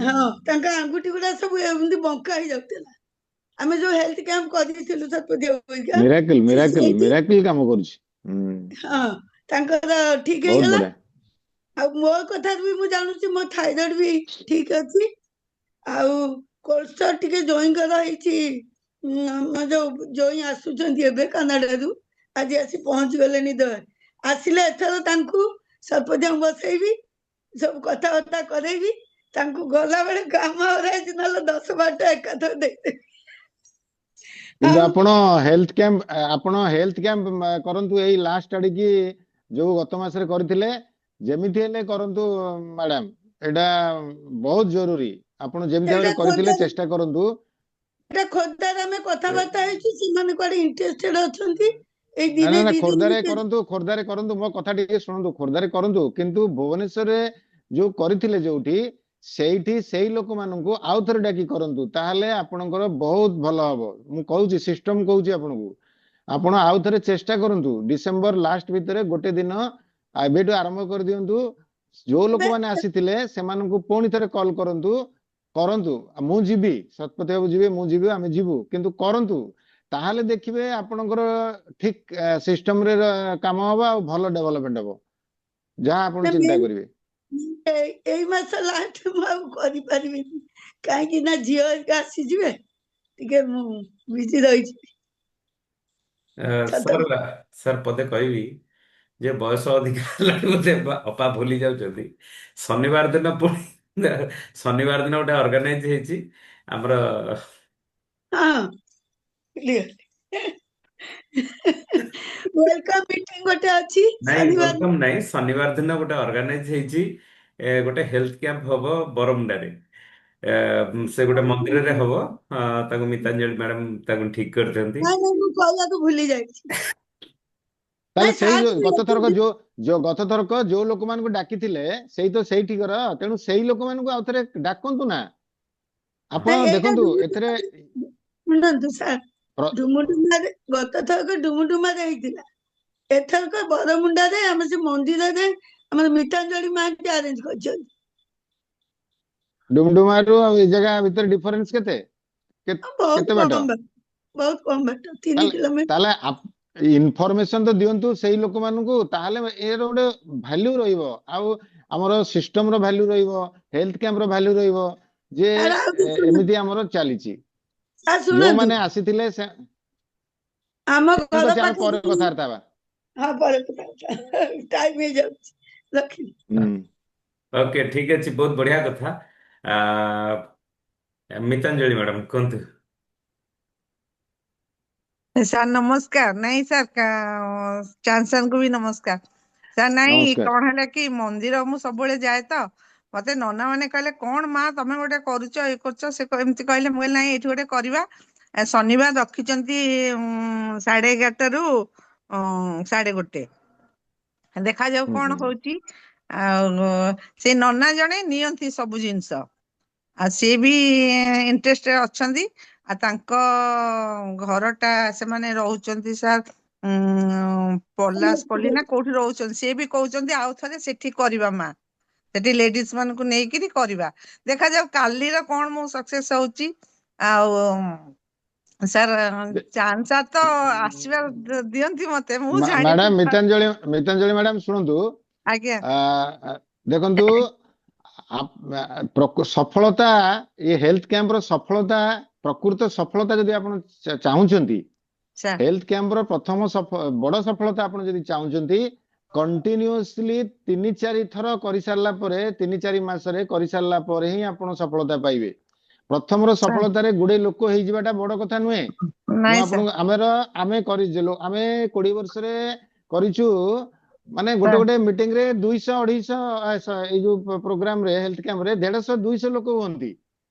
हाँ, तांका आंगुठी गुड़ा सब एमती बंका हो जाउतला। आमे जो हेल्थ कैंप करिथिलु सतपथी होइका, मिराकल से मिराकल सेठी मिराकल काम କରୁଛି। हाँ, तांकर ठीक है ବହୁତ गला। ବଢିଆ। आ मो कथा भी मु जानूची, मो थायराइड भी ठीक अछि। आउ कोलेस्ट्रॉल टिके जोइंकर होईची। जो जोई आसुचंती एबे कनाडा रु आज आसी पहुंच गले नि दर। आसिले एथर तांकू सतपथी बसैबी, सब कथा बता करेबी। तांकू गला बेले गामा ओरिजिनल 10-12टा एकाथर देते। କିନ୍ତୁ ଆପଣ ହେଲ୍ଥ କ୍ୟାମ୍ପ କରନ୍ତୁ ଏଇ ଲାଷ୍ଟ ଆଡିକି, ଯୋଉ ଗତ ମାସରେ କରିଥିଲେ। ଯେମିତି ହେଲେ କରନ୍ତୁ ମ୍ୟାଡାମ, ଏଇଟା ବହୁତ ଜରୁରୀ। ଆପଣ ଯେମିତି ଭାବରେ କରିଥିଲେ ଚେଷ୍ଟା କରନ୍ତୁ। এটা ଖୋର୍ଦ୍ଧାରେ ଆମେ କଥାବାର୍ତ୍ତା ହେଇଛୁ, ସେମାନେ କୁଆଡେ ଇଣ୍ଟରେଷ୍ଟେଡ ଅଛନ୍ତି। ଏଇ ନା ନା ଦିନେ ନା, 2 ଦିନ ଭିତରେ ଖୋର୍ଦ୍ଧାରେ କରନ୍ତୁ। ମୋ କଥା ଟିକେ ଶୁଣନ୍ତୁ, ଖୋର୍ଦ୍ଧାରେ କରନ୍ତୁ। କିନ୍ତୁ ଭୁବନେଶ୍ୱରରେ ଯୋଉ କରିଥିଲେ ଯୋଉଠି, ସେଇଠି ସେଇ ଲୋକମାନଙ୍କୁ ଆଉ ଥରେ ଡାକି କରନ୍ତୁ। ତାହେଲେ ଆପଣଙ୍କର ବହୁତ ଭଲ ହବ। ମୁଁ କହୁଛି, ସିଷ୍ଟମ କହୁଛି ଆପଣଙ୍କୁ। ଆପଣ ଆଉ ଥରେ ଚେଷ୍ଟା କରନ୍ତୁ। ଡିସେମ୍ବର ଲାଷ୍ଟ ଭିତରେ ଗୋଟେ ଦିନ ଏବେଠୁ ଆରମ୍ଭ କରିଦିଅନ୍ତୁ। ଯୋଉ ଏବେ ଲୋକମାନେ ଆସିଥିଲେ ସେମାନଙ୍କୁ ପୁଣି ଥରେ କଲ୍ କରନ୍ତୁ। ମୁଁ ଯିବି, ଶତପଥୀ ବାବୁ ଯିବେ, ମୁଁ ଯିବି, ଆମେ ଯିବୁ। କିନ୍ତୁ କରନ୍ତୁ। ତାହେଲେ ଦେଖିବେ ଆପଣଙ୍କର ଠିକ ସିଷ୍ଟମରେ କାମ ହବ ଆଉ ଭଲ ଡେଭଲପମେଣ୍ଟ ହବ ଯାହା ଆପଣ ନା ଚିନ୍ତା ମେନ୍ କରିବେ। ଏଇ ମାସ ଲାଷ୍ଟ ମୁଁ ଆଉ କରିପାରିବିନି, କାହିଁକି ନା ଝିଅ ହେରିକା ଆସିଯିବେ, ଟିକେ ମୁଁ ବିଜି ରହିଯିବି। ସତ ସାର୍ ସାର୍ ପଦେ କହିବି ଯେ ବୟସ ଅଧିକା ହେଲାଠୁ ବୋଧେ ଅପା ଭୁଲି ଯାଉଛନ୍ତି। ଶନିବାର ଦିନ ପୁଣି ଶନିବାର ଦିନ ଗୋଟେ ଅର୍ଗାନାଇଜ ହେଇଛି ଆମର। ହଁ, ୱେଲକମ୍ ମିଟିଂ ଗୋଟେ ଅଛି ନାଇଁ ଶନିବାର। ୱେଲକମ୍ ନାଇଁ, ଶନିବାର ଦିନ ଗୋଟେ ଅର୍ଗାନାଇଜ ହେଇଛି। ଗୋଟେ ହେଲ୍ଥ କ୍ୟାମ୍ପ ହବ ବରମୁଣ୍ଡାରେ। ସେ ଗୋଟେ ମନ୍ଦିରରେ ହବ। ତାକୁ ମିତାଞ୍ଜଳି ମ୍ୟାଡାମ ତାକୁ ଠିକ କରିଛନ୍ତି। ନାଇଁ ନାଇଁ, ମୁଁ କହିବାକୁ ଭୁଲି ଯାଇଛି। ତାହେଲେ ନାଇଁ, ସେଇ ସାର୍ ଯୋଉ ବି ଗତ ଥରକ ଅଛନ୍ତି। ଯୋଉ ଗତ ଥରକ ଯୋଉ ଲୋକମାନଙ୍କୁ ଡାକିଥିଲେ ସେଇ ତ ସେଇଠିକର, ତେଣୁ ସେଇ ଲୋକମାନଙ୍କୁ ଆଉ ଥରେ ଡାକନ୍ତୁ ନା। ଆପଣ ନାଇଁ, ଏଇଟା ଦେଖନ୍ତୁ ଏଥିରେ ଶୁଣନ୍ତୁ ସାର୍, ପ୍ର- ଡୁମୁଡୁମାରେ ଗତ ଥରକ ଡୁମୁଡୁମାରେ ହେଇଥିଲା। ଏଥରକ ବରମୁଣ୍ଡାରେ ଆମେ ସେ ମନ୍ଦିରରେ ଆମର ମିତାଞ୍ଜଳି ମହାନ୍ତି ଆରେଞ୍ଜ କରିଛନ୍ତି। ଡୁମଡୁମାରୁ ଆଉ ଏ ଜାଗା ଭିତରେ ଡିଫରେନ୍ସ କେତେ ବହୁତ କେତେ ବାଟ? କମ ବାଟ, ବହୁତ କମ ବାଟ, 3 ତାହେଲେ କିଲୋମିଟର। ତାହେଲେ ଇନଫରମେସନ ତ ଦିଅନ୍ତୁ ସେଇ ଲୋକମାନଙ୍କୁ, ତାହେଲେ ଏର ଗୋଟେ ଭ୍ୟାଲ୍ୟୁ ରହିବ। ଆଉ ଆମର ସିଷ୍ଟମ ର ଭ୍ୟାଲ୍ୟୁ ରହିବ, ହେଲ୍ଥ କ୍ୟାମ୍ପ ର ଭ୍ୟାଲ୍ୟୁ ରହିବ ଯେ ସାର୍ ଆଉ କିଛି ଶୁଣନ୍ତୁ, ଏମିତି ଆମର ଚାଲିଛି। ସାର୍ ଶୁଣନ୍ତୁ, ଯୋଉମାନେ ଆସିଥିଲେ ଆମ ଠିକ ଘର ଅଛି, ଆମେ ପାଖରେ ପରେ କଥାବାର୍ତ୍ତା ହେବା। ହଁ, ପରେ କଥା ଟାଇମ ହେଇଯାଉଛି, ରଖିଲି। ହୁଁ। ଓକେ, ଠିକ ଅଛି, ବହୁତ ବଢିଆ କଥା। ମିତାଞ୍ଜଳି ମ୍ୟାଡାମ କୁହନ୍ତୁ। ସାର୍ ନମସ୍କାର। ନାଇଁ ସାର୍, ଚାନ୍ସନ୍ କୁ ବି ନମସ୍କାର। ସାର୍ ନାଇଁ, ନମସ୍କାର। କଣ ହେଲା କି ମନ୍ଦିର ମୁଁ ସବୁବେଳେ ଯାଏ ତ, ମତେ ନନା ମାନେ କହିଲେ କଣ ମା ତମେ ଗୋଟେ କରୁଛ, ଇଏ କରୁଛ, ଏମିତି କହିଲେ। ମୁଁ କହିଲି ନାଇଁ, ଏଇଠି ଗୋଟେ କରିବା। ଶନିବାର ରଖିଛନ୍ତି 11:30ରୁ 1:30। ଦେଖାଯାଉ ହୁଁ କଣ ହୁଁ ହଉଛି। ଆଉ ସେ ନନା ଜଣେ ନିଅନ୍ତି ସବୁ ଜିନିଷ, ଆଉ ସିଏ ବି ଇଣ୍ଟରେଷ୍ଟେଡ ଅଛନ୍ତି। ଆଉ ତାଙ୍କ ଘରଟା ସେମାନେ ରହୁଛନ୍ତି ସାର୍ ପଲାଶପଲ୍ଲୀ ନା କୋଉଠି ରହୁଛନ୍ତି। ସିଏ ବି କହୁଛନ୍ତି ଆଉ ଥରେ ସେଠି କରିବା ମା, ସେଠି ଲେଡିଜ ମାନଙ୍କୁ ନେଇକିରି କରିବା। ଦେଖାଯାଉ କାଲିର କଣ ମୁଁ ସକ୍ସେସ୍ ହଉଛି। ଆଉ ସାର୍ ଦେ- ଚାନ୍ସ ତ ଆସିବା ଦିଅନ୍ତି ମତେ, ମୁଁ ମ୍ୟାଡାମ ଜାଣିନି। ମିତାଞ୍ଜଳି ମ୍ୟାଡାମ ଶୁଣନ୍ତୁ। ଆଜ୍ଞା ଦେଖନ୍ତୁ, ସଫଳତା, ଏ ହେଲ୍ଥ କ୍ୟାମ୍ପର ସଫଳତା, ପ୍ରକୃତ ସଫଳତା ଯଦି ଆପଣ ଚାହୁଁଛନ୍ତି, ସାର୍। ହେଲ୍ଥ କ୍ୟାମ୍ପର ପ୍ରଥମ ବଡ ସଫଳତା ଆପଣ ଯଦି ଚାହୁଁଛନ୍ତି, କଣ୍ଟିନ୍ୟୁଅସଲି 3-4 ଥର କରିସାରିଲା ପରେ, 3-4 ମାସରେ କରିସାରିଲା ପରେ ହିଁ ଆପଣ ସଫଳତା ପାଇବେ। ପ୍ରଥମର ସାର୍ ସଫଳତାରେ ଗୁଡେ ଲୋକ ହେଇଯିବାଟା ବଡ କଥା ନୁହେଁ। ମୁଁ ନାଇଁ ସାର୍। ଆପଣଙ୍କୁ ଆମେ କରିଥିଲୁ, ଆମେ 20 ବର୍ଷରେ କରିଛୁ। ମାନେ ଗୋଟେ ସାର୍ ଗୋଟେ ମିଟିଂ ରେ 200-250, ଏଇ ଯୋଉ ପ୍ରୋଗ୍ରାମ ରେ, ହେଲ୍ଥ କ୍ୟାମ୍ପ ରେ 150-200 ଲୋକ ହୁଅନ୍ତି।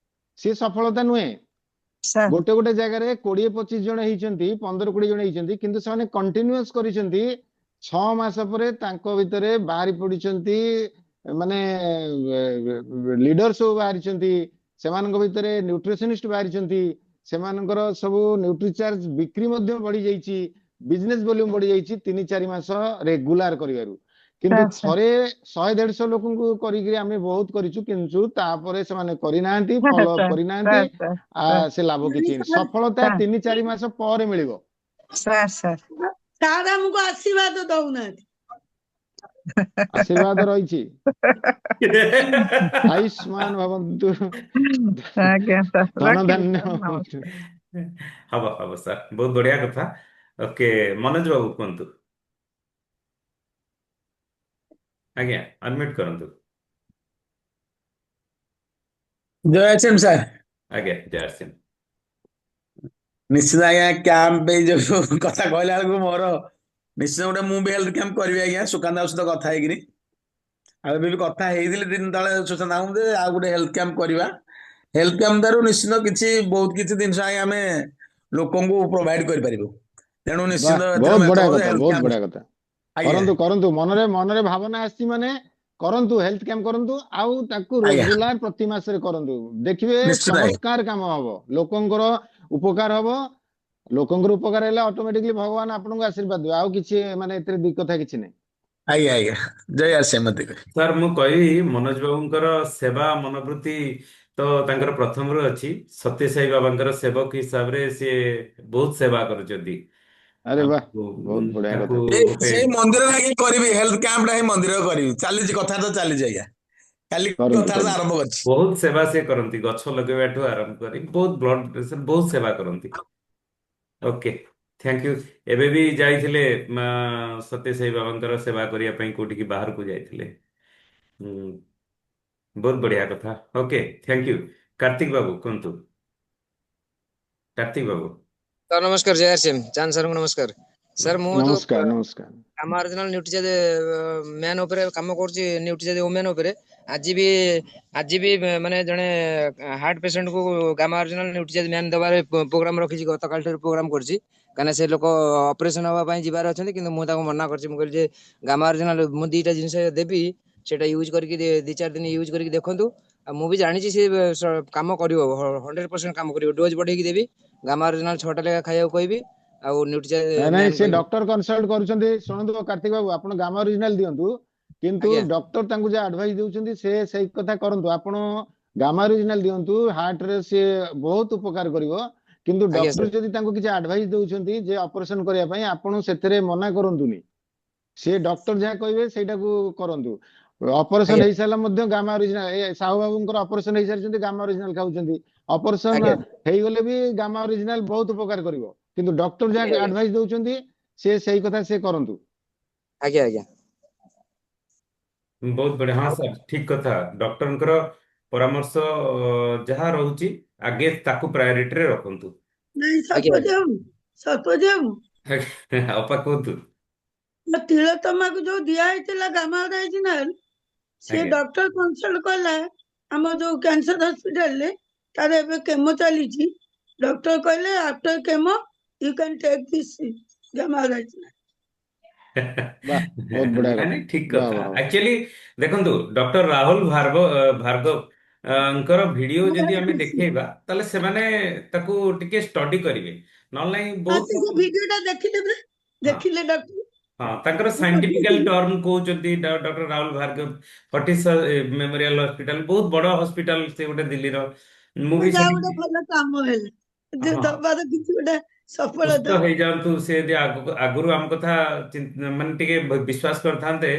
ସିଏ ସଫଳତା ନୁହେଁ। ସାର୍ ଗୋଟେ ଗୋଟେ ଜାଗାରେ 20-25 ଜଣ ହେଇଛନ୍ତି, 15-20 ଜଣ ହେଇଛନ୍ତି, କିନ୍ତୁ ସେମାନେ କଣ୍ଟିନ୍ୟୁଅସ କରିଛନ୍ତି। 6 ମାସ ପରେ ତାଙ୍କ ଭିତରେ ବାହାରି ପଡିଛନ୍ତି, ମାନେ ଲିଡର ସବୁ ବାହାରିଛନ୍ତି, ସେମାନଙ୍କ ଭିତରେ ନ୍ୟୁଟ୍ରିସନିଷ୍ଟ ବାହାରିଛନ୍ତି, ସେମାନଙ୍କର ସବୁ ନ୍ୟୁଟ୍ରିଚାର୍ଜ ବିକ୍ରି ମଧ୍ୟ ବଢି ଯାଇଛି, ବିଜନେସ ଭଲ୍ୟୁମ ବଢି ଯାଇଛି 3-4 ମାସ ରେଗୁଲାର କରିବାରୁ। କିନ୍ତୁ ସାର୍ ସାର୍ ଥରେ 100-150 ଲୋକଙ୍କୁ କରିକି ଆମେ ବହୁତ କରିଛୁ, କିନ୍ତୁ ତାପରେ ସେମାନେ କରିନାହାନ୍ତି, ସାର୍ ଫଲୋ ଅପ୍ ସାର୍ କରିନାହାନ୍ତି। ସାର୍ ସାର୍ ସେ ଲାଭ କିଛି ହେଇନି। ସାର୍, ସଫଳତା ସାର୍ 3-4 ମାସ ପରେ ମିଳିବ। ସାର୍ ସାର୍ ସାର୍ ଆମକୁ ଆଶୀର୍ବାଦ ଦଉନାହାନ୍ତି। ଆଶୀର୍ବାଦ ରହିଛି। ଆୟୁଷ୍ମାନ ଭବନ୍ତୁ, ଆଜ୍ଞା ସାର୍, ଧନ ରଖିଲି ଧାନ୍ୟ ସାର୍, ଭବନ୍ତୁ। ନମସ୍କାର। ହବ ହବ ସାର୍, ବହୁତ ବଢିଆ କଥା। ଓକେ, ମନୋଜ ବାବୁ କୁହନ୍ତୁ। ଆଜ୍ଞା, ଅନମ୍ୟୁଟ କରନ୍ତୁ। ଜୟ ଆଚରଣ ସାର୍। ଆଜ୍ଞା, ଜୟ ସିଂ। ନିଶ୍ଚିତ ଆଜ୍ଞା, କ୍ୟାମ୍ପ ଏଇ ଯୋଉ କଥା କହିଲା ବେଳକୁ ମୋର ନିଶ୍ଚିତ ଗୋଟେ ମୁଁ ବି ହେଲ୍ଥ କ୍ୟାମ୍ପ କରିବି ଆଜ୍ଞା, ସୁକାନ୍ତ ବାବୁ ସହିତ କଥା ହେଇକିରି। ଆଉ ଏବେ ବି କଥା ହେଇଥିଲି ଦିନ ତଳେ ସୁଶାନ୍ତ ବାବୁ ଯେ ଆଉ ଗୋଟେ ହେଲ୍ଥ କ୍ୟାମ୍ପ କରିବା। ହେଲ୍ଥ କ୍ୟାମ୍ପ ଦ୍ୱାରା ନିଶ୍ଚିତ କିଛି ବହୁତ କିଛି ଜିନିଷ ଆଜ୍ଞା ଆମେ ଲୋକଙ୍କୁ ପ୍ରୋଭାଇଡ କରିପାରିବୁ। ତେଣୁ ବାହ, ନିଶ୍ଚିତ ଏଥିରେ ବହୁତ ମୁଁ ବଢିଆ ଏକମତ କଥା, ହେଲ୍ଥ ବହୁତ କ୍ୟାମ୍ପ। ବଢିଆ କଥା। ଆଜ୍ଞା କରନ୍ତୁ କରନ୍ତୁ, ମନରେ ମନରେ ଭାବନା ଆସିଛି ମାନେ କରନ୍ତୁ, ହେଲ୍ଥ କ୍ୟାମ୍ପ କରନ୍ତୁ, ଆଉ ତାକୁ ଆଜ୍ଞା ରେଗୁଲାର ପ୍ରତି ମାସରେ କରନ୍ତୁ। ଦେଖିବେ ନିଶ୍ଚିତ ଆଜ୍ଞା ଚମତ୍କାର କାମ ହବ, ଲୋକଙ୍କର ଉପକାର ହବ। ଲୋକଙ୍କର ଉପକାର ହେଲେ ଅଟୋମେଟିକଲି ଭଗବାନ ଆପଣଙ୍କୁ ଆଶୀର୍ବାଦ ଦେବେ। ଆଉ କିଛି ମାନେ ଏଥିରେ ଦି କଥା କିଛି ନାହିଁ। ଆଜ୍ଞା ଆଜ୍ଞା, ଜୟ ଆଶ୍ରୀ ମତେ। ସାର୍ ମୁଁ କହିବି, ମନୋଜ ବାବୁଙ୍କର ସେବା ମନୋବୃତ୍ତି ତ ତାଙ୍କର ପ୍ରଥମରୁ ଅଛି ସତ୍ୟ ସାଇ ବାବାଙ୍କର ସେବକ ହିସାବରେ ସିଏ ବହୁତ ସେବା କରୁଛନ୍ତି। ଆରେ ବାହ, ଆମକୁ ବହୁତ ବଢିଆ ତାକୁ କଥା। ଗୋଟେ ସେଇ ମନ୍ଦିରରେ ଆଜ୍ଞା କରିବି, ହେଲ୍ଥ କ୍ୟାମ୍ପଟା ହେଇ ମନ୍ଦିରରେ କରିବି। ଚାଲିଛି, କଥା ତ ଚାଲିଛି ଆଜ୍ଞା, କାଲି କରନ୍ତୁ କଥାବାର୍ତ୍ତା କରନ୍ତୁ। ଆରମ୍ଭ କରିଛି। ବହୁତ ସେବା ସିଏ କରନ୍ତି, ଗଛ ଲଗେଇବାଠୁ ଆରମ୍ଭ କରି ବହୁତ ବ୍ଲଡ ପ୍ରେସର ବହୁତ ସେବା କରନ୍ତି। Okay, thank you. ଏବେ ବି ଯାଇଥିଲେ ସତ୍ୟ ସାଇ ବାବାଙ୍କର ସେବା କରିବା ପାଇଁ କୋଉଠିକି ବାହାରକୁ ଯାଇଥିଲେ। ହୁଁ, ବହୁତ ବଢିଆ କଥା। Okay, thank you. କାର୍ତ୍ତିକ ବାବୁ କୁହନ୍ତୁ। କାର୍ତ୍ତିକ ବାବୁ। ସାର୍ ନମସ୍କାର, ଜୟ ସିଂ ଚାନ୍ଦ ସାର୍ଙ୍କୁ ନମସ୍କାର। ସାର୍ ମୁଁ ତ ନମସ୍କାର ନମସ୍କାର। ଆମ ଅରିଜିନାଲ ନ୍ୟୁଟ୍ରିଚେଜ ମ୍ୟାନ ଉପରେ କାମ କରୁଛି, ନ୍ୟୁଟ୍ରିଚେଜ ଓମେନ ଉପରେ। ଆଜି ବି ମାନେ ଜଣେ ହାର୍ଟ ପେସେଣ୍ଟ କୁ ଗାମା ଅରିଜିନାଲ ନ୍ୟୁଟ୍ରିଚେଜ ମ୍ୟାନ ଦେବାର ପ୍ରୋଗ୍ରାମ ରଖିଛି, ଗତକାଲି ଠାରୁ ପ୍ରୋଗ୍ରାମ କରିଛି। କାହିଁକିନା ସେ ଲୋକ ଅପରେସନ ହବା ପାଇଁ ଯିବାର ଅଛନ୍ତି, କିନ୍ତୁ ମୁଁ ତାଙ୍କୁ ମନା କରିଛି। ମୁଁ କହିଲି ଯେ ଗାମା ଅରିଜିନାଲ ମୁଁ ଦିଟା ଜିନିଷ ଦେବି, ସେଟା ୟୁଜ କରିକି 2-4 ଦିନ ୟୁଜ କରିକି ଦେଖନ୍ତୁ। ଆଉ ମୁଁ ବି ଜାଣିଛି ସେ କାମ କରିବ, 100% କାମ କରିବ। ଡୋଜ ବଢେଇକି ଦେବି, ଗାମା ଅରିଜିନାଲ 6ଟା ଲେଖା ଖାଇବାକୁ କହିବି, ଆଉ ନ୍ୟୁଟ୍ରିଚେଜ ନାଇଁ ନାଇଁ, ମ୍ୟାନ ସେ କହିବି। ଡକ୍ଟର କନସଲ୍ଟ କରୁଛନ୍ତି। ଶୁଣନ୍ତୁ କାର୍ତ୍ତିକ ବାବୁ, ଆପଣ ଗାମା ଅରିଜିନାଲ ଦିଅନ୍ତୁ, କିନ୍ତୁ ଆଜ୍ଞା ଡକ୍ଟର ତାଙ୍କୁ ଯାହା ଆଡଭାଇସ ଦଉଛନ୍ତି ସେ ସେଇ କଥା କରନ୍ତୁ। ଆପଣ ଗାମା ଅରିଜିନାଲ ଦିଅନ୍ତୁ, ହାର୍ଟ ରେ ସିଏ ବହୁତ ଉପକାର କରିବ। କିନ୍ତୁ ଆଜ୍ଞା ଡକ୍ଟର ସାର୍। ଯଦି ତାଙ୍କୁ କିଛି ଆଡଭାଇସ ଦଉଛନ୍ତି ଯେ ଅପରେସନ କରିବା ପାଇଁ, ଆପଣ ସେଥିରେ ମନା କରନ୍ତୁନି। ସେ ଡକ୍ଟର ଯାହା କହିବେ ସେଇଟାକୁ କରନ୍ତୁ। ଅପରେସନ ଆଜ୍ଞା ହେଇସାରିଲା ମଧ୍ୟ ଗାମା ଅରିଜିନାଲ, ସାହୁ ବାବୁଙ୍କର ଅପରେସନ ହେଇସାରିଛନ୍ତି, ଗାମା ଅରିଜିନାଲ ଖାଉଛନ୍ତି। ଅପରେସନ ଆଜ୍ଞା ହେଇଗଲେ ବି ଗାମା ଅରିଜିନାଲ ବହୁତ ଉପକାର କରିବ। କିନ୍ତୁ ଡକ୍ଟର ଯାହା ଆଜ୍ଞା ଆଡଭାଇସ ଦଉଛନ୍ତି ସେ ସେଇ କଥା ସେ କରନ୍ତୁ। ଆଜ୍ଞା ଆଜ୍ଞା। ବହୁତ ବଢିଆ। ହଁ ଆଉ ସାର୍, ଠିକ କଥା। ଡକ୍ଟରଙ୍କର ପରାମର୍ଶ ଯାହା ରହୁଛି ଆଗେ ତାକୁ ପ୍ରାୟୋରିଟିରେ ରଖନ୍ତୁ। ନାଇଁ ଆଜ୍ଞା ଶତପଥୀ ବାବୁ, ଶତପଥୀ ବାବୁ, ଅପା କୁହନ୍ତୁ। ତିଳତମାକୁ ଯୋଉ ଦିଆ ହେଇଥିଲା ଗାମା ଅରିଜିନାଲ, ସିଏ ଆଜ୍ଞା। ଡକ୍ଟର କନସଲ୍ଟ କଲା ଆମ ଯୋଉ କ୍ୟାନ୍ସର ହସ୍ପିଟାଲରେ। ତାର ଏବେ କେମୋ ଚାଲିଛି। ଡକ୍ଟର କହିଲେ after chemo you can take this gamma original. ବାହ, ବହୁତ ବଢିଆ ନାଇଁ କଥା। ନାଇଁ, ଠିକ ବାହ କଥା। ବାହ ବାହ। ଆକ୍ଚୁଆଲି ଦେଖନ୍ତୁ, ଡକ୍ଟର ରାହୁଲ ଭାର୍ଗବ ଙ୍କର ଭିଡିଓ ମୁଁ ଯଦି ଭାରି ଆମେ ଖୁସି। ଦେଖେଇବା ତାହେଲେ ସେମାନେ ତାକୁ ଟିକେ ଷ୍ଟଡି କରିବେ। ନହେଲେ ନାହିଁ ବହୁତ। ସେ ଭିଡିଓ ଟା ଦେଖିଦେବେ, ହଁ ଦେଖିଲେ ଡକ୍ଟର। ହଁ, ତାଙ୍କର ମୁଁ ସାଇଣ୍ଟିଫିକାଲ ପଠେଇଥିଲି। ଟର୍ମ କହୁଛନ୍ତି। Doctor Rahul Bhargav Fortis memorial hospital ବହୁତ ବଡ ହସ୍ପିଟାଲ, ସେ ଗୋଟେ ଦିଲ୍ଲୀର। ମୁଁ ବି ଯାହା ସେଠି। ଗୋଟେ ଭଲ କାମ ହେଲା, ହଁ, ଦବାର କିଛି ଗୋଟେ ସୁସ୍ଥ ସଫଳତା। ହେଇଯାଆନ୍ତୁ। ସେ ଯଦି ଆଗରୁ ଆମ କଥା ମାନେ ଟିକେ ବିଶ୍ୱାସ କରିଥାନ୍ତେ,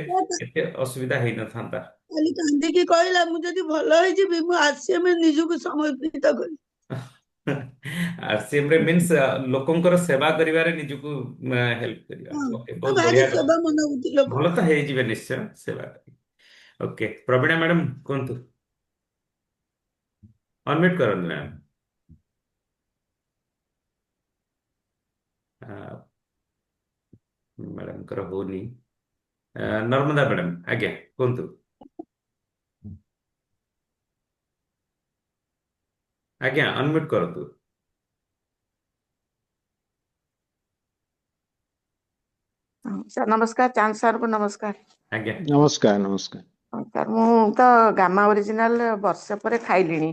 ଏତେ ଅସୁବିଧା ହେଇନଥାନ୍ତା। ଖାଲି କାନ୍ଦିକି କହିଲା, ମୁଁ ଯଦି ଭଲ ହେଇଯିବି ମୁଁ ଆରସିଏମ ନିଜକୁ ସମର୍ପିତ କରିବି। ଆରସିଏମ ରେ ମିନ୍ସ ଲୋକଙ୍କର ସେବା କରିବାରେ ନିଜକୁ ହେଲ୍ପ କରିବା। ହଁ, ଓକେ, ଆଉ ବହୁତ ଭାରି ବଢିଆ କଥା। ସେବା ମନୋବୃତ୍ତି ଲୋକ। ଭଲ ତ ହେଇଯିବେ ନିଶ୍ଚୟ ସେବା କରି। ଓକେ, ପ୍ରବୀଣା ମ୍ୟାଡାମ କୁହନ୍ତୁ। ଅନମ୍ୟୁଟ କରନ୍ତୁ ମ୍ୟାଡାମ। ମ୍ୟାଡାମଙ୍କର ହଉନି। ନର୍ମଦା ମ୍ୟାଡାମ, ଆଜ୍ଞା କୁହନ୍ତୁ। ଆଜ୍ଞା ଅନମ୍ୟୁଟ କରନ୍ତୁ। ସାର୍ ନମସ୍କାର, ଚାନ୍ଦ ସାର୍ଙ୍କୁ ନମସ୍କାର। ଆଜ୍ଞା। ନମସ୍କାର ନମସ୍କାର। ହଁ ସାର୍, ମୁଁ ତ ଗାମା ଅରିଜିନାଲ ବର୍ଷେ ପରେ ଖାଇଲିଣି।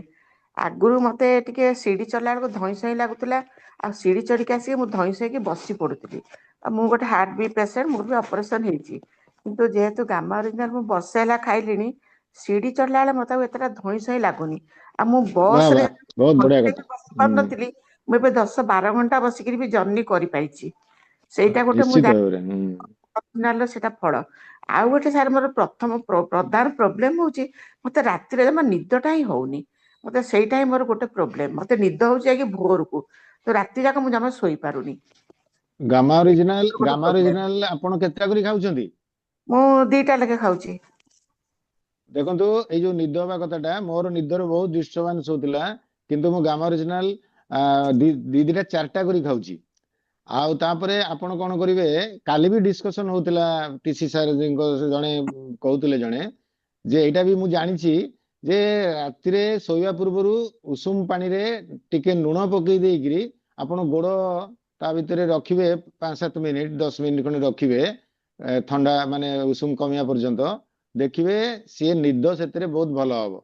ଆଗରୁ ମତେ ଟିକେ ସିଢି ଚଢିଲା ବେଳକୁ ଧଇଁ ସଇଁ ଲାଗୁଥିଲା, ଆଉ ସିଢି ଚଢିକି ଆସିକି ମୁଁ ଧଇଁ ସଇଁକି ବସି ପଡୁଥିଲି। ଆଉ ମୁଁ ଗୋଟେ ହାର୍ଟ ବି ପେସେଣ୍ଟ, ମୁଁ ବି ଅପରେସନ ହେଇଛି। କିନ୍ତୁ ଯେହେତୁ ଗାମା ଅରିଜିନାଲ ମୁଁ ବର୍ଷେ ହେଲା ଖାଇଲିଣି, ସିଢି ଚଢିଲା ବେଳେ ମତେ ଆଉ ଏତେଟା ଧଇଁ ସଇଁ ଲାଗୁନି। ଆଉ ମୁଁ ବାହ ବସରେ ବାହ, ବହୁତ ବଢିଆ ଘଣ୍ଟେ କଥା। ବି ବସି ହୁଁ, ପାରୁନଥିଲି, ମୁଁ ଏବେ 10-12 ଘଣ୍ଟା ବସିକିରି ବି ଜର୍ଣ୍ଣି କରିପାରିଛି। ସେଇଟା ଗୋଟେ ମୁଁ ନିଶ୍ଚିତ ଭାବରେ। ହୁଁ। ଅରିଜିନାଲର ସେଇଟା ଫଳ। ଆଉ ଗୋଟେ ସାର୍, ମୋର ପ୍ରଥମ ପ୍ରଧାନ ପ୍ରୋବ୍ଲେମ ହଉଛି ମତେ ରାତିରେ ଜମା ନିଦଟା ହିଁ ହଉନି। ମତେ ସେଇଟା ହିଁ ମୋର ଗୋଟେ ପ୍ରୋବ୍ଲେମ। ମତେ ନିଦ ହଉଛି ଯାଇକି ଭୋରକୁ, ତ ରାତି ଯାକ ମୁଁ ଜମା ଶୋଇପାରୁନି। ଗୋଟେ ଗାମା ପ୍ରୋବ୍ଲେମ, ଅରିଜିନାଲ ଆପଣ କେତେଟା କରି ଖାଉଛନ୍ତି? ମୁଁ 2ଟା ଲେଖା ଖାଉଛି। ଦେଖନ୍ତୁ, ଏଇ ଯୋଉ ନିଦ ହବା କଥାଟା, ମୋର ନିଦର ବହୁତ ଡିଷ୍ଟର୍ବାନ୍ସ ହଉଥିଲା, କିନ୍ତୁ ମୁଁ ଗାମା ଅରିଜିନାଲ ଦିଟା 4ଟା କରି ଖାଉଛି। ଆଉ ତାପରେ ଆପଣ କଣ କରିବେ, କାଲି ବି ଡିସ୍କସନ ହଉଥିଲା ଟିସି ସାର୍ ଜଣେ କହୁଥିଲେ, ଜଣେ ଯେ ଏଇଟା ବି ମୁଁ ଜାଣିଛି ଯେ ରାତିରେ ଶୋଇବା ପୂର୍ବରୁ ଉଷୁମ ପାଣିରେ ଟିକେ ଲୁଣ ପକେଇ ଦେଇକିରି ଆପଣ ଗୋଡ ତା ଭିତରେ ରଖିବେ, 5-7 ମିନିଟ 10 ମିନିଟ ଖଣ୍ଡେ ରଖିବେ, ଥଣ୍ଡା ମାନେ ଉଷୁମ କମିବା ପର୍ଯ୍ୟନ୍ତ। ଦେଖିବେ ସିଏ ନିଦ ସେଥିରେ ବହୁତ ଭଲ ହବ,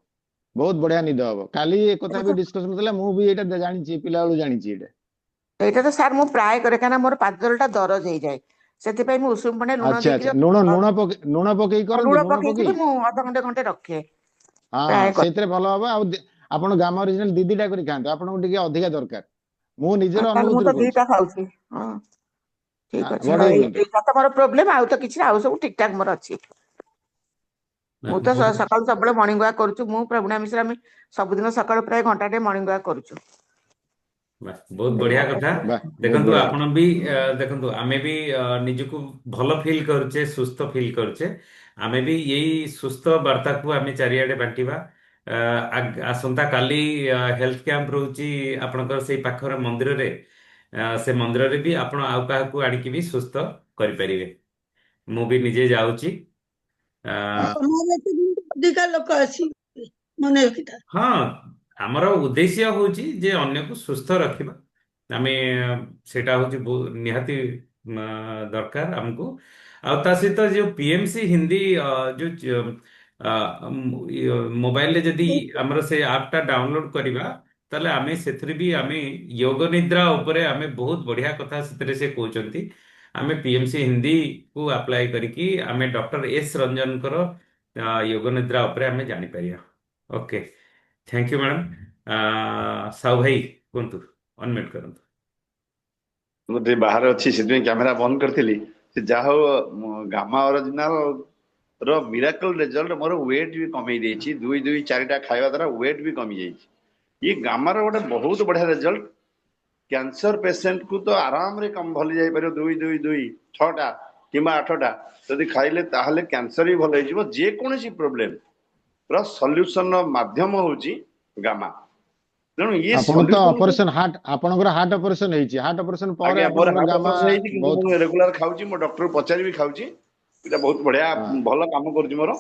ବହୁତ ବଢିଆ ନିଦ ହବ। କାଲି ଏ କଥା ବି ଡିସ୍କସନ ଥିଲା, ମୁଁ ବି ଏଇଟା ଜାଣିଛି, ପିଲାବେଳୁ ଜାଣିଛି ଏଇଟା। ଏଇଟା ତ ସାର୍ ମୁଁ ପ୍ରାୟ କରେ, କାହିଁକିନା ମୋର ପାଦତଳଟା ଦରଜ ହେଇଯାଏ। ସେଥିପାଇଁ ମୁଁ ଉଷୁମ ପାଣିରେ ଲୁଣ ଆଚ୍ଛା ଆଚ୍ଛା, ଦେଇକିରି ଲୁଣ ପକେଇ କରନ୍ତି, ଲୁଣ ଲୁଣ ପକେଇକିରି ପକେଇ। ମୁଁ ଅଧଘଣ୍ଟେ ଘଣ୍ଟେ ରଖେ, ହଁ ପ୍ରାୟ କରେ। ସେଇଥିରେ ଭଲ ହବ। ଆଉ ଆପଣ ଗାମା ଅରିଜିନାଲ ଦିଟା କରି ଖାଆନ୍ତୁ, ଆପଣଙ୍କୁ ଟିକେ ଅଧିକା ଦରକାର। ମୁଁ ନିଜର ତାହେଲେ ମୁଁ ଅନୁଭୂତିରୁ ତ କହୁଛି। ଦିଟା ଖାଉଛି। ହଁ ଠିକ ଅଛି, ହ୍ୱାଟ ହଁ ଇଜ ୱାଣ୍ଟେଡ? ଏଇଟା ତ ମୋର ପ୍ରୋବ୍ଲେମ, ଆଉ ତ କିଛି ନାହିଁ, ଆଉ ସବୁ ଠିକ ଠାକ ମୋର ଅଛି। ମୁଁ ତ ସକାଳୁ ସବୁବେଳେ ମର୍ଣ୍ଣିଂ ୱାକ୍ କରୁଛୁ, ମୁଁ ପ୍ରଭୁଣା ମିଶ୍ର, ଆମେ ସବୁଦିନ ସକାଳୁ ପ୍ରାୟ ଘଣ୍ଟାଟେ ମର୍ଣ୍ଣିଂ ୱାକ୍ କରୁଛୁ। ବହୁତ ବଢିଆ କଥା। ବାহ, ବହୁତ ଦେଖନ୍ତୁ ବଢିଆ ଆପଣ କଥା। ବି ଦେଖନ୍ତୁ ଆମେ ବି ନିଜକୁ ଭଲ ଫିଲ୍ କରୁଛେ, ସୁସ୍ଥ ଫିଲ୍ କରୁଛେ। ଆମେ ବି ଏଇ ସୁସ୍ଥ ବାର୍ତ୍ତାକୁ ଆମେ ଚାରିଆଡେ ବାଣ୍ଟିବା। ଆସନ୍ତା କାଲି ହେଲ୍ଥ କ୍ୟାମ୍ପ ରହୁଛି ଆପଣଙ୍କର ସେଇ ପାଖର ମନ୍ଦିରରେ। ସେ ମନ୍ଦିରରେ ବି ଆପଣ ଆଉ କାହାକୁ ଆଣିକି ବି ସୁସ୍ଥ କରିପାରିବେ। ମୁଁ ବି ନିଜେ ଯାଉଛି। ଆ, ସମାଜରେ ଯେମିତି ଅଧିକା ଲୋକ ଆସିବେ ମନେ ରଖିଥା। ହଁ, ଆମର ଉଦ୍ଦେଶ୍ୟ ହଉଛି ଯେ ଅନ୍ୟକୁ ସୁସ୍ଥ ରଖିବା। ଆମେ ସେଇଟା ହଉଛି ନିହାତି ଦରକାର ଆମକୁ। ଆଉ ତା ସହିତ ଯୋଉ ପିଏମସି ହିନ୍ଦୀ ଯୋଉ ମୋବାଇଲରେ ଯଦି ଆମର ସେ ଆପ୍ଟା ଡାଉନଲୋଡ କରିବା, ତାହେଲେ ଆମେ ସେଥିରେ ବି ଆମେ ଯୋଗ ନିଦ୍ରା ଉପରେ ଆମେ ବହୁତ ବଢିଆ କଥା ସେଥିରେ ସେ କହୁଛନ୍ତି। ଆମେ ପିଏମସି ହିନ୍ଦୀ କୁ ଆପ୍ଲାଏ କରିକି ଆମେ ଡକ୍ଟର ଏସ୍ ରଞ୍ଜନଙ୍କର ଯୋଗ ନିଦ୍ରା ଉପରେ ଆମେ ଜାଣିପାରିବା। Okay, thank you madam. Sahu ଭାଇ କୁହନ୍ତୁ, ଅନମ୍ୟୁଟ କରନ୍ତୁ। ମୁଁ ଟିକେ ବାହାରେ ଅଛି, ସେଥିପାଇଁ କ୍ୟାମେରା ବନ୍ଦ କରିଥିଲି। ସେ ଯାହା ହଉ ଗାମା ଅରିଜିନାଲ ର ମିରାକଲ ରେଜଲ୍ଟ ମୋର ୱେଟ୍ ବି କମେଇ ଦେଇଛି। 2-4ଟା ଖାଇବା ଦ୍ୱାରା ୱେଟ୍ ବି କମି ଯାଇଛି। ଇଏ ଗାମାର ଗୋଟେ ବହୁତ ବଢିଆ ରେଜଲ୍ଟ। କ୍ୟାନ୍ସର ପେସେଣ୍ଟକୁ ତ ଆରାମରେ ଭଲି ଯାଇପାରିବ। 2 6ଟା କିମ୍ବା 8ଟା ଯଦି ଖାଇଲେ, ତାହେଲେ କ୍ୟାନ୍ସର ବି ଭଲ ହେଇଯିବ। ଯେକୌଣସି ପ୍ରୋବ୍ଲେମ ର ସଲ୍ୟୁସନ ମାଧ୍ୟମ ହଉଛି ଗାମା। ତେଣୁ ଇଏ ଆପଣ ତ ସଲ୍ୟୁସନ, ଅପରେସନ ହାର୍ଟ, ଆପଣଙ୍କର ହାର୍ଟ ଅପରେସନ ହେଇଛି, ହାର୍ଟ ଅପରେସନ ପରେ ଆଜ୍ଞା ମୋର ଆପଣଙ୍କର ହାର୍ଟ ଗାମା ଅପରେସନ ହେଇଛି, କିନ୍ତୁ ବହୁତ। ମୁଁ ରେଗୁଲାର ଖାଉଛି। ମୋ ଡକ୍ଟରକୁ ପଚାରିବି ଖାଉଛି। ଏଇଟା ବହୁତ ବଢିଆ ହଁ, ଭଲ କାମ କରୁଛି ମୋର।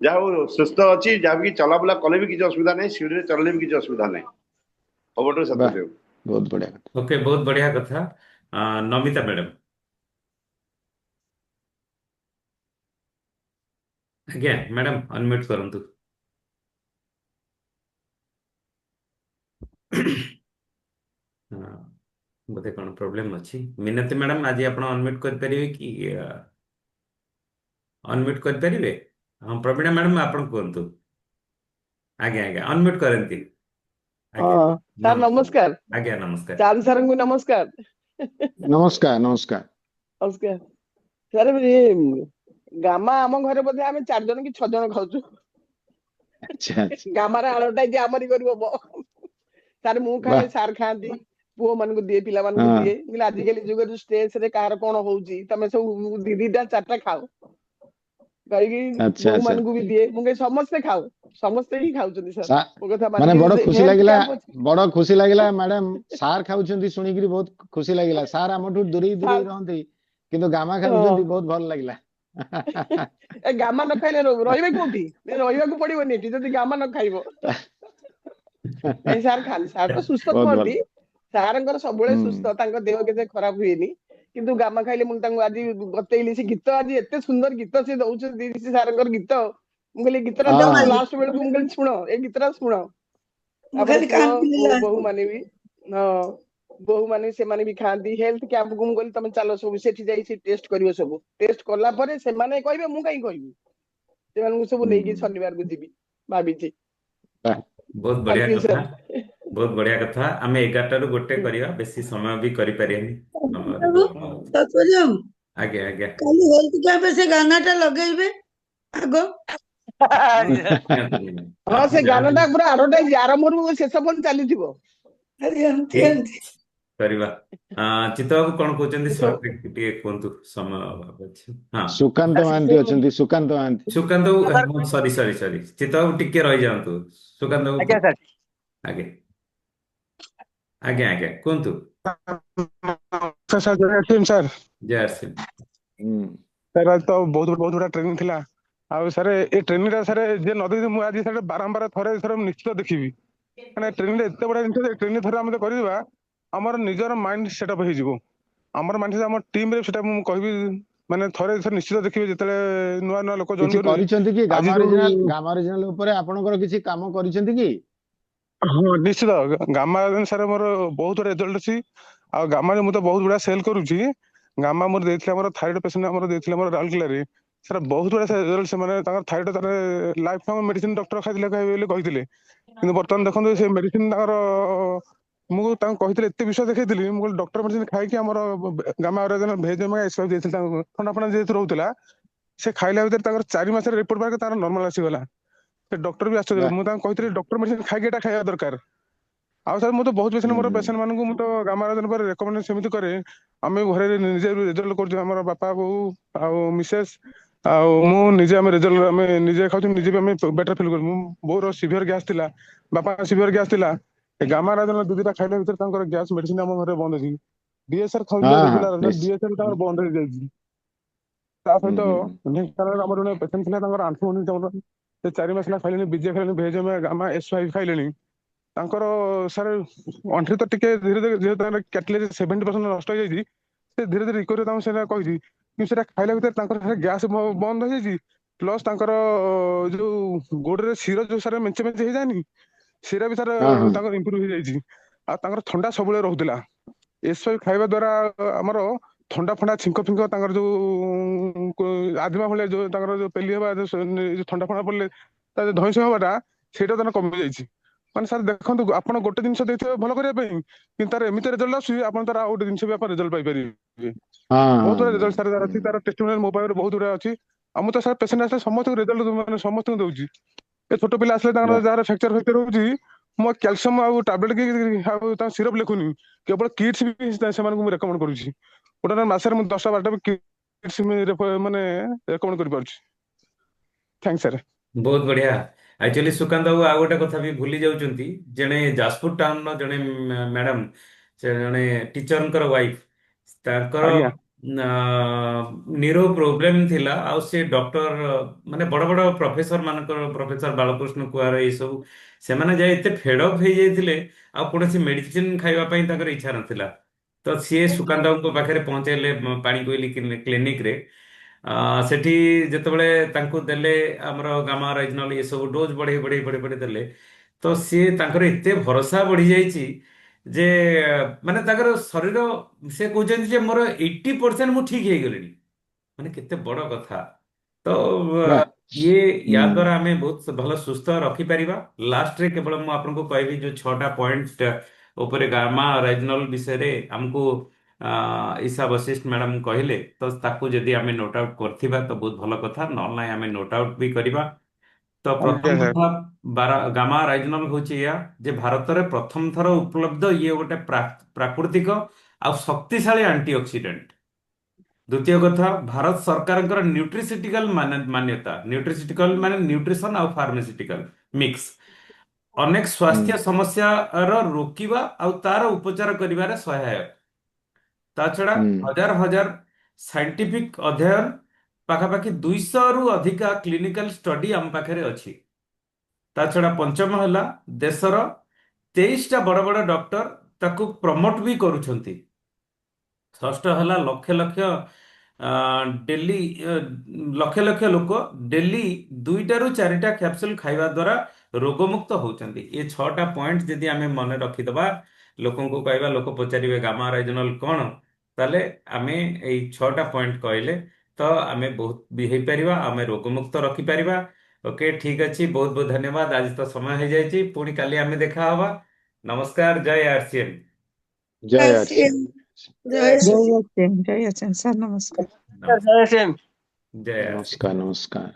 ଯାହା ହଉ ସୁସ୍ଥ ଅଛି, ଯାହା ବି ଚଲାବୁଲା କଲେ ବି କିଛି ଅସୁବିଧା ନାହିଁ, ସିଡିରେ ଚଳିଲେ ବି କିଛି ଅସୁବିଧା ନାହିଁ। ଖବରଠୁ ବାହ, ସତ୍ୟଦେବ। ବହୁତ ବଢିଆ କଥା। ଓକେ, ବହୁତ ବଢିଆ କଥା। ନମିତା ମ୍ୟାଡ଼ାମ। ଆଜ୍ଞା ମ୍ୟାଡ଼ାମ, ଅନମ୍ୟୁଟ କରନ୍ତୁ। ବୋଧେ କ'ଣ ପ୍ରୋବ୍ଲେମ ଅଛି। ମିନତି ମ୍ୟାଡ଼ାମ, ଆଜି ଆପଣ ଅନମ୍ୟୁଟ କରିପାରିବେ କି? ଅନମ୍ୟୁଟ କରିପାରିବେ? ହଁ, ପ୍ରବୀଣା ମ୍ୟାଡ଼ାମ ଆପଣ କୁହନ୍ତୁ। ଆଜ୍ଞା ଆଜ୍ଞା, ଅନମ୍ୟୁଟ କରନ୍ତି। ଆଜ୍ଞା, ହଁ ସାର୍ ନମସ୍କାର। ନମସ୍କାର, ଆଜ୍ଞା ନମସ୍କାର। ଚାନ୍ଦ ସାର୍ଙ୍କୁ ନମସ୍କାର। ନମସ୍କାର ନମସ୍କାର। ନମସ୍କାର ସାର୍। ଗାମା ଆମ ଘରେ ବୋଧେ ଆମେ 4 ଜଣ କି 6 ଜଣ ଖାଉଛୁ। ଆଚ୍ଛା ଆଚ୍ଛା। ଗାମାର ଆଡଭର୍ଟାଇଜ ଆମରି କରିବ ସାର୍। ମୁଁ ବାହ, ଖାଏ, ସାର୍ ଖାଆନ୍ତି, ପୁଅ ମାନଙ୍କୁ ଦିଏ, ପିଲାମାନଙ୍କୁ ହଁ, ଦିଏ। ଆଜିକାଲି ଯୁଗରେ ଷ୍ଟେଜ ରେ କାହାର କଣ ହଉଛି, ତମେ ସବୁ 2-2ଟା 4ଟା ଖାଅ କହିକି ଆଚ୍ଛା ବୋହୂ ଆଚ୍ଛା। ମାନଙ୍କୁ ବି ଦିଏ। ମୁଁ କହି ସମସ୍ତେ ଖାଉ, ସମସ୍ତେ ହିଁ ଖାଉଛନ୍ତି ସାର୍। ସା- ମୋ କଥା ମାନେ ମାନିକି ବଡ ଖୁସି ହେଲ୍ଥ ଲାଗିଲା, କ୍ୟାମ୍ପ ଅଛି ବଡ ଖୁସି ଲାଗିଲା ମ୍ୟାଡାମ। ସାର୍ ଖାଉଛନ୍ତି ଶୁଣିକିରି ବହୁତ ଖୁସି ଲାଗିଲା। ସାର୍ ଆମଠୁ ଦୂରେଇ ଦୂରେଇ ସାର୍। ରହନ୍ତି, କିନ୍ତୁ ଗାମା ହଁ ଖାଉଛନ୍ତି, ବହୁତ ଭଲ ଲାଗିଲା। ଏ ଗାମା ନ ଖାଇଲେ ରହିବେ କୋଉଠି? ରହିବାକୁ ପଡିବନି ଏଠି ଯଦି ଗାମା ନ ଖାଇବ। ନାଇଁ ସାର୍ ଖାଲି, ସାର୍ ତ ସୁସ୍ଥ ବହୁତ ଭଲ। କୁହନ୍ତି। ସାରଙ୍କର ସବୁବେଳେ ହୁଁ, ସୁସ୍ଥ, ତାଙ୍କ ଦେହ କେତେ ଖରାପ ହୁଏନି। କିନ୍ତୁ ଗାମା ଖାଇଲେ, ମୁଁ ତାଙ୍କୁ ଆଜି ବତେଇଲି, ସେ ଗୀତ ଆଜି ଏତେ ସୁନ୍ଦର ଗୀତ ସେ ଦଉଛନ୍ତି, ସେ ସାରଙ୍କର ଗୀତ। ମୁଁ କହିଲି ଗୀତଟା ହଁ, ଦିଅନ୍ତୁ ଲାଷ୍ଟ ବେଳକୁ, ମୁଁ କହିଲି ଶୁଣ ଏ ଗୀତଟା ଶୁଣ। ମୁଁ ତାପରେ ଖାଲି ପୁଅ କାନ୍ଦିଲି ବୋହୂ ଲାଷ୍ଟକୁ। ମାନେ ବି, ହଁ ବୋହୂ ମାନେ ସେମାନେ ବି ଖାଆନ୍ତି। ହେଲ୍ଥ କ୍ୟାମ୍ପକୁ ମୁଁ କହିଲି ତମେ ଚାଲ ସବୁ, ସେଠି ଯାଇ ସେ ଟେଷ୍ଟ କରିବ। ସବୁ ଟେଷ୍ଟ କଲା ପରେ ସେମାନେ କହିବେ, ମୁଁ କାହିଁ କହିବି। ସେମାନଙ୍କୁ ସବୁ ହୁଁ, ନେଇକି ଶନିବାରକୁ ଯିବି ଭାବିଛି। ବାହ, ବହୁତ ବଢିଆ ଥ୍ୟାଙ୍କ ୟୁ କଥା। ସାର୍। ବହୁତ ବଢିଆ କଥା। ଆମେ 11ଟାରୁ 1 କରିବା, ବେଶୀ ସମୟ ବି କରିପାରିବାନି। ସମୟର ବାବୁ, ବହୁତ ଅଭାବ। ତାତ୍ପର୍ଯ୍ୟ, ଆଜ୍ଞା ଆଜ୍ଞା। କାଲି ହେଲ୍ଥ କ୍ୟାମ୍ପ ସେ ଗାନାଟା ଲଗେଇବେ ଆଗ। ନିହାତି, ନିହାତି। ହଁ ଆପଣ ସେ ଯାହାବି ଗାନଟା ପୁରା ଆଡଭର୍ଟାଇଜ ଆରମ୍ଭରୁ ଶେଷ ପର୍ଯ୍ୟନ୍ତ ଚାଲିଥିବ। ଆରେ ଏମିତି ଠିକ ଏମିତି। କରିବା। ଚିତ୍ତ ବାବୁ କ'ଣ କହୁଛନ୍ତି? ସେ ସବୁ ଟିକେ କୁହନ୍ତୁ, ସମୟ ଅଭାବ ଅଛି। ହଁ, ସୁକାନ୍ତ ସେ ମହାନ୍ତି ସବୁ ଅଛନ୍ତି, ସୁକାନ୍ତ ମହାନ୍ତି। ସୁକାନ୍ତ ବାବୁ, ସରି ସରି ସରି, ଚିତ୍ତ ବାବୁ ଟିକେ ରହିଯାଆନ୍ତୁ। ସୁକାନ୍ତ ବାବୁ ଆଜ୍ଞା ସାର୍। ଆଜ୍ଞା ଆଜ୍ଞା ଆଜ୍ଞା, କୁହନ୍ତୁ। ସାର୍ ସାର୍ ଜୟ ଶ୍ରୀ। ହୁଁ, ସାର୍ ଆଜି ତ ବହୁତ ବହୁତ ଗୁଡା ଟ୍ରେନିଂ ଥିଲା। ଆଉ ସାର୍ ଏ ଟ୍ରେନିଂ ଟା ସାର୍ ଯିଏ ନ ଦେଇଛି, ମୁଁ ଆଜି ସାର୍ ବାରମ୍ବାର ଥରେ ସାର୍ ମୁଁ ନିଶ୍ଚିତ ଦେଖିବି। ମାନେ ଟ୍ରେନିଂ ଏତେ ବଢିଆ ଜିନିଷ, ଟ୍ରେନିଂ ଥରେ ଆମେ କରିବା, ଆମର ନିଜର ମାଇଣ୍ଡ ସେଟଅପ୍ ହେଇଯିବ। ଆମର ମାଇଣ୍ଡ, ଆମ ଟିମରେ ସେଟା ମୁଁ କହିବି, ମାନେ ଥରେ ସାର୍ ନିଶ୍ଚିତ ଦେଖିବେ, ଯେତେବେଳେ ନୂଆ ନୂଆ ଲୋକ ଜଏନ୍ କିଛି କରିବେ। କରିଛନ୍ତି କି ଆଜି ଗାମା ଯୋଉ ଅରିଜିନାଲ, ଗାମା ଅରିଜିନାଲ ଉପରେ ଆପଣଙ୍କର କିଛି କାମ କରିଛନ୍ତି କି? ହଁ ନିଶ୍ଚିତ, ଗାମା ସାର୍ ମୋର ବହୁତ ରେଜଲ୍ଟ ଅଛି। ଆଉ ଗାମାରେ ମୁଁ ତ ବହୁତ ଗୁଡା ସେଲ୍ କରୁଛି। ଗାମା ମୋର ଦେଇଥିଲେ, ଆମର ଥାଇରଏଡ ପେସେଣ୍ଟ ଆମର ଦେଇଥିଲେ, ଆମର ରାଉରକେଲାରେ। ସେଟା ବହୁତ ଗୁଡା ରେଜଲ୍ଟ ସେମାନେ ତାଙ୍କର ଥାଇରଏଡ ତାର ଲାଇଫ ଟାଇମ ମେଡିସିନ ଡକ୍ଟର ଖାଇଥିଲେ ବୋଲି କହିଥିଲେ, କିନ୍ତୁ ବର୍ତ୍ତମାନ ଦେଖନ୍ତୁ ସେ ମେଡିସିନ ତାଙ୍କର ମୁଁ ତାଙ୍କୁ କହିଥିଲି ଏତେ ବିଶ୍ୱାସ ଦେଖେଇଥିଲି, ମୁଁ କହିଲି ଡକ୍ଟର ମେଡିସିନ ଖାଇକି ଆମର ଗାମା ଅରେଜନ ଭେଜ ଏକ୍ସପାଇରି ଦେଇଥିଲି ତାଙ୍କୁ ଥଣ୍ଡା ଫଣ୍ଡା ଯେହେତୁ ରହୁଥିଲା, ସେ ଖାଇଲା ଭିତରେ ତାଙ୍କର 4 ମାସରେ ରିପୋର୍ଟ ବାହାରିକି ତାର ନର୍ମାଲ ଆସିଗଲା। ସେ ଡକ୍ଟର ବି ଆଶ୍ଚର୍ଯ୍ୟ, ମୁଁ ତାଙ୍କୁ କହିଥିଲି ଡକ୍ଟର ମେଡିସିନ ଖାଇକି ଏଟା ଖାଇବା ଦରକାର। ଆଉ ସାର୍ ମୁଁ ତ ବହୁତ ପେସେଣ୍ଟ ମୋର ପେସେଣ୍ଟ ମାନଙ୍କୁ ମୁଁ ତ ଗାମା ଅରେଜନ ପରେ ରେକମେଣ୍ଡ ସେମିତି କରେ। ଆମେ ଘରେ ନିଜେ ରେଜଲ୍ଟ କରୁଛୁ, ଆମର ବାପା ବୋଉ ଆଉ ମିସେସ୍ ଆଉ ମୁଁ ନିଜେ ଆମେ ରେଜଲ୍ଟ ଆମେ ନିଜେ ଖାଉଛୁ, ନିଜେ ବି ଆମେ ବେଟର ଫିଲ୍ କରୁଛୁ। ମୁଁ ବୋଉର ସିଭିୟର ଗ୍ୟାସ୍ ଥିଲା, ବାପା ସିଭିୟର ଗ୍ୟାସ୍ ଥିଲା, ଗାମା ଅରେଜନ 2ଟା ଖାଇଲା ଭିତରେ ତାଙ୍କର ଗ୍ୟାସ୍ ମେଡିସିନ ଆମ ଘରେ ବନ୍ଦ ଅଛି। DSR ଖାଉଥିଲେ ରେଗୁଲାର, DSR ତାଙ୍କର ବନ୍ଦ ହେଇଯାଇଛି। ତା ସହିତ ଢେଙ୍କାନାଳରେ ଆମର ଜଣେ ପେସେଣ୍ଟ ଥିଲା, ତାଙ୍କର ଆଣ୍ଠୁଗଣ୍ଠି ସେ 4 ମାସ ହେଲା ଖାଇଲେଣି, ବିଜେ ଖାଇଲେଣି, ଭେଜ ଗାମା SY ଖାଇଲେଣି, ତାଙ୍କର ସାର୍ ଅଣ୍ଠି ତ ଟିକେ ଧୀରେ ଧୀରେ ଯେହେତୁ ତାଙ୍କର କ୍ୟାଟଲେଜ 70% ନଷ୍ଟ ହେଇଯାଇଛି, ସେ ଧୀରେ ଧୀରେ ରିକଭରି ତାଙ୍କୁ ସେଇଟା କହିଛି, କିନ୍ତୁ ସେଟା ଖାଇଲା ଭିତରେ ତାଙ୍କର ଗ୍ୟାସ୍ ବନ୍ଦ ହେଇଯାଇଛି। ପ୍ଲସ୍ ତାଙ୍କର ଯୋଉ ଗୋଡରେ ଶିର ଯୋଉ ସାର ମେଞ୍ଚେ ମେଞ୍ଚେ ହେଇଯାଏନି, ସେଟା ବି ସାର୍ ତାଙ୍କର ଇମ୍ପ୍ରୁଭ ହେଇଯାଇଛି। ଆଉ ତାଙ୍କର ଥଣ୍ଡା ସବୁବେଳେ ରହୁଥିଲା। SY ଖାଇବା ଦ୍ଵାରା ଆମର ଥଣ୍ଡା ଫଣ୍ଡା ଛିଙ୍କ ଫିଙ୍କ ତାଙ୍କର ଯୋଉ ଆଦିମା ଭଳିଆ ଯୋଉ ତାଙ୍କର ଯୋଉ ପେଲି ହବା ଥଣ୍ଡା ଫଣ୍ଡା ପଡିଲେ ତା ଯୋଉ ଧଇଁସଇଁ ହବାଟା ସେଇଟା ତାର କମି ଯାଇଛି। ମାନେ ସାର୍ ଦେଖନ୍ତୁ, ଆପଣ ଗୋଟେ ଜିନିଷ ଦେଇଥିବେ ଭଲ କରିବା ପାଇଁ, କିନ୍ତୁ ତାର ଏମିତି ରେଜଲ୍ଟ ଆସୁଛି, ଆପଣ ତାର ଆଉ ଗୋଟେ ଜିନିଷ ବି ଆପଣ ରେଜଲ୍ଟ ପାଇପାରିବେ। ବହୁତ ଗୁଡା ରେଜଲ୍ଟ ସାର୍ ତାର ଅଛି, ତାର ଟେଷ୍ଟିମୋନିଆଲ ମୋ ପାଖରେ ବହୁତ ଗୁଡା ଅଛି। ଆଉ ମୁଁ ତ ସାର୍ ପେସେଣ୍ଟ ଆସିଲେ ସମସ୍ତଙ୍କୁ ରେଜଲ୍ଟ ମାନେ ସମସ୍ତଙ୍କୁ ଦଉଛି। ଏ ଛୋଟ ପିଲା ଆସିଲେ ତାଙ୍କର ଯାହାର ଫ୍ରାକ୍ଚର ହଉଛି, ମୁଁ କ୍ୟାଲସିୟମ ଆଉ ଟାବଲେଟ କି ଆଉ ତାଙ୍କ ସିରପ ଲେଖୁନି, କେବଳ କିଟ୍ସ ବି ସେମାନଙ୍କୁ ମୁଁ ରେକମେଣ୍ଡ କରୁଛି। ଗୋଟେ ମାସରେ ମୁଁ 10ଟା 12ଟା ବି କିଟ୍ସ ମାନେ ରେକମେଣ୍ଡ କରିପାରୁଛି। Thanks sir. ବହୁତ ବଢିଆ। ଆକ୍ଚୁଆଲି ସୁକାନ୍ତ ବାବୁ ଆଉ ଗୋଟେ କଥା ବି ଭୁଲି ଯାଉଛନ୍ତି, ଜଣେ ଯାଜପୁର ଟାଉନର ଜଣେ ମ୍ୟାଡାମ, ସେ ଜଣେ ଟିଚରଙ୍କର ୱାଇଫ, ତାଙ୍କର ଆଜ୍ଞା ନିରୋ ପ୍ରୋବ୍ଲେମ ଥିଲା, ଆଉ ସେ ଡକ୍ଟର ମାନେ ବଡ ବଡ ପ୍ରଫେସର ମାନଙ୍କର, ପ୍ରଫେସର ବାଳକୃଷ୍ଣ କୁଆର ଏଇସବୁ, ସେମାନେ ଯାଇ ଏତେ ଫେଡଅପ୍ ହେଇଯାଇଥିଲେ, ଆଉ କୌଣସି ମେଡିସିନ ଖାଇବା ପାଇଁ ତାଙ୍କର ଇଚ୍ଛା ନଥିଲା। ତ ସିଏ ସୁକାନ୍ତ ବାବୁଙ୍କ ପାଖରେ ପହଞ୍ଚେଇଲେ ପାଣିକୋଇଲି କ୍ଲିନିକରେ। ସେଠି ଯେତେବେଳେ ତାଙ୍କୁ ଦେଲେ ଆମର ଗାମା ରାଇଜିନଲ ଏସବୁ ଡୋଜ ବଢେଇ ବଢେଇ ବଢେଇ ବଢେଇ ଦେଲେ, ତ ସିଏ ତାଙ୍କର ଏତେ ଭରସା ବଢି ଯାଇଛି ଯେ ମାନେ ତାଙ୍କର ଶରୀର, ସେ କହୁଛନ୍ତି ଯେ ମୋର 80% ମୁଁ ଠିକ ହେଇଗଲିଣି। ମାନେ କେତେ ବଡ କଥା। ତ ଇଏ ୟା ଦ୍ୱାରା ଆମେ ବହୁତ ଭଲ ସୁସ୍ଥ ରଖିପାରିବା। ଲାଷ୍ଟରେ କେବଳ ମୁଁ ଆପଣଙ୍କୁ କହିବି, ଯୋଉ 6ଟା ପଏଣ୍ଟ ଉପରେ ଗାମା ରାଇଜିନଲ ବିଷୟରେ ଆମକୁ ଈଶା ବଶିଷ୍ଠ ମ୍ୟାଡାମ କହିଲେ, ତ ତାକୁ ଯଦି ଆମେ ନୋଟ୍ ଆଉଟ୍ କରିଥିବା ତ ବହୁତ ଭଲ କଥା, ନହେଲେ ନାହିଁ ଆମେ ନୋଟ୍ ଆଉଟ୍ ବି କରିବା। ତ ପ୍ରଥମ ଆଜ୍ଞା ସାର୍। କଥା, ଗାମା ରାଇଜିନଲ ହଉଛି ଏଇଆ ଯେ ଭାରତରେ ପ୍ରଥମ ଥର ଉପଲବ୍ଧ ଇଏ ଗୋଟେ ପ୍ରାକୃତିକ ଆଉ ଶକ୍ତିଶାଳୀ ଆଣ୍ଟିଅକ୍ସିଡେଣ୍ଟ। ଦ୍ୱିତୀୟ କଥା, ଭାରତ ସରକାରଙ୍କର ନ୍ୟୁଟ୍ରିସିଟିକାଲ ମାନ୍ୟତା, ନ୍ୟୁଟ୍ରିସିଟିକାଲ ମାନେ ନ୍ୟୁଟ୍ରିସନ ଆଉ ଫାର୍ମାସିଟିକାଲ ମିକ୍ସ, ଅନେକ ସ୍ୱାସ୍ଥ୍ୟ ସମସ୍ୟାର ରୋକିବା ଆଉ ତାର ଉପଚାର କରିବାରେ ସହାୟକ। ତା ଛଡା ହଜାର ହଜାର ସାଇଣ୍ଟିଫିକ ଅଧ୍ୟୟନ, ପାଖାପାଖି 200ରୁ ଅଧିକା କ୍ଲିନିକାଲ ଷ୍ଟଡି ଆମ ପାଖରେ ଅଛି। ତା ଛଡା ପଞ୍ଚମ ହେଲା, ଦେଶର 23ଟା ବଡ ବଡ ଡକ୍ଟର ତାକୁ ପ୍ରମୋଟ ବି କରୁଛନ୍ତି। ଷଷ୍ଠ ହେଲା, ଲକ୍ଷ ଲକ୍ଷ ଡେଲି ଲକ୍ଷ ଲକ୍ଷ ଲୋକ ଡେଲି 2ଟାରୁ 4ଟା କ୍ୟାପସୁଲ ଖାଇବା ଦ୍ୱାରା ରୋଗମୁକ୍ତ ହଉଛନ୍ତି। ଏ 6ଟା ପଏଣ୍ଟ ଯଦି ଆମେ ମନେ ରଖିଦବା, ଲୋକଙ୍କୁ କହିବା, ଲୋକ ପଚାରିବେ ଗାମା ରାଇଜିନଲ କଣ, ତାହେଲେ ଆମେ ଏଇ 6ଟା ପଏଣ୍ଟ କହିଲେ ତ ଆମେ ବହୁତ ବି ହେଇପାରିବା, ଆମେ ରୋଗମୁକ୍ତ ରଖିପାରିବା। ଓକେ, ଠିକ ଅଛି, ବହୁତ ବହୁତ ଧନ୍ୟବାଦ। ଆଜି ତ ସମୟ ହେଇଯାଇଛି, ପୁଣି କାଲି ଆମେ ଦେଖା ହବା। ନମସ୍କାର, ଜୟ ଆରସିଏମ। ଜୟ ସିଏ ଆର୍ସି। ଜୟ ଶ୍ରୀ ଜୟ ଅଚ୍ୟୁତ ସାର୍, ନମସ୍କାର। ନମସ୍କାର, ଜୟ ଶ୍ୟାମ। ଜୟ ଆରସିଏମ। ନମସ୍କାର ନମସ୍କାର।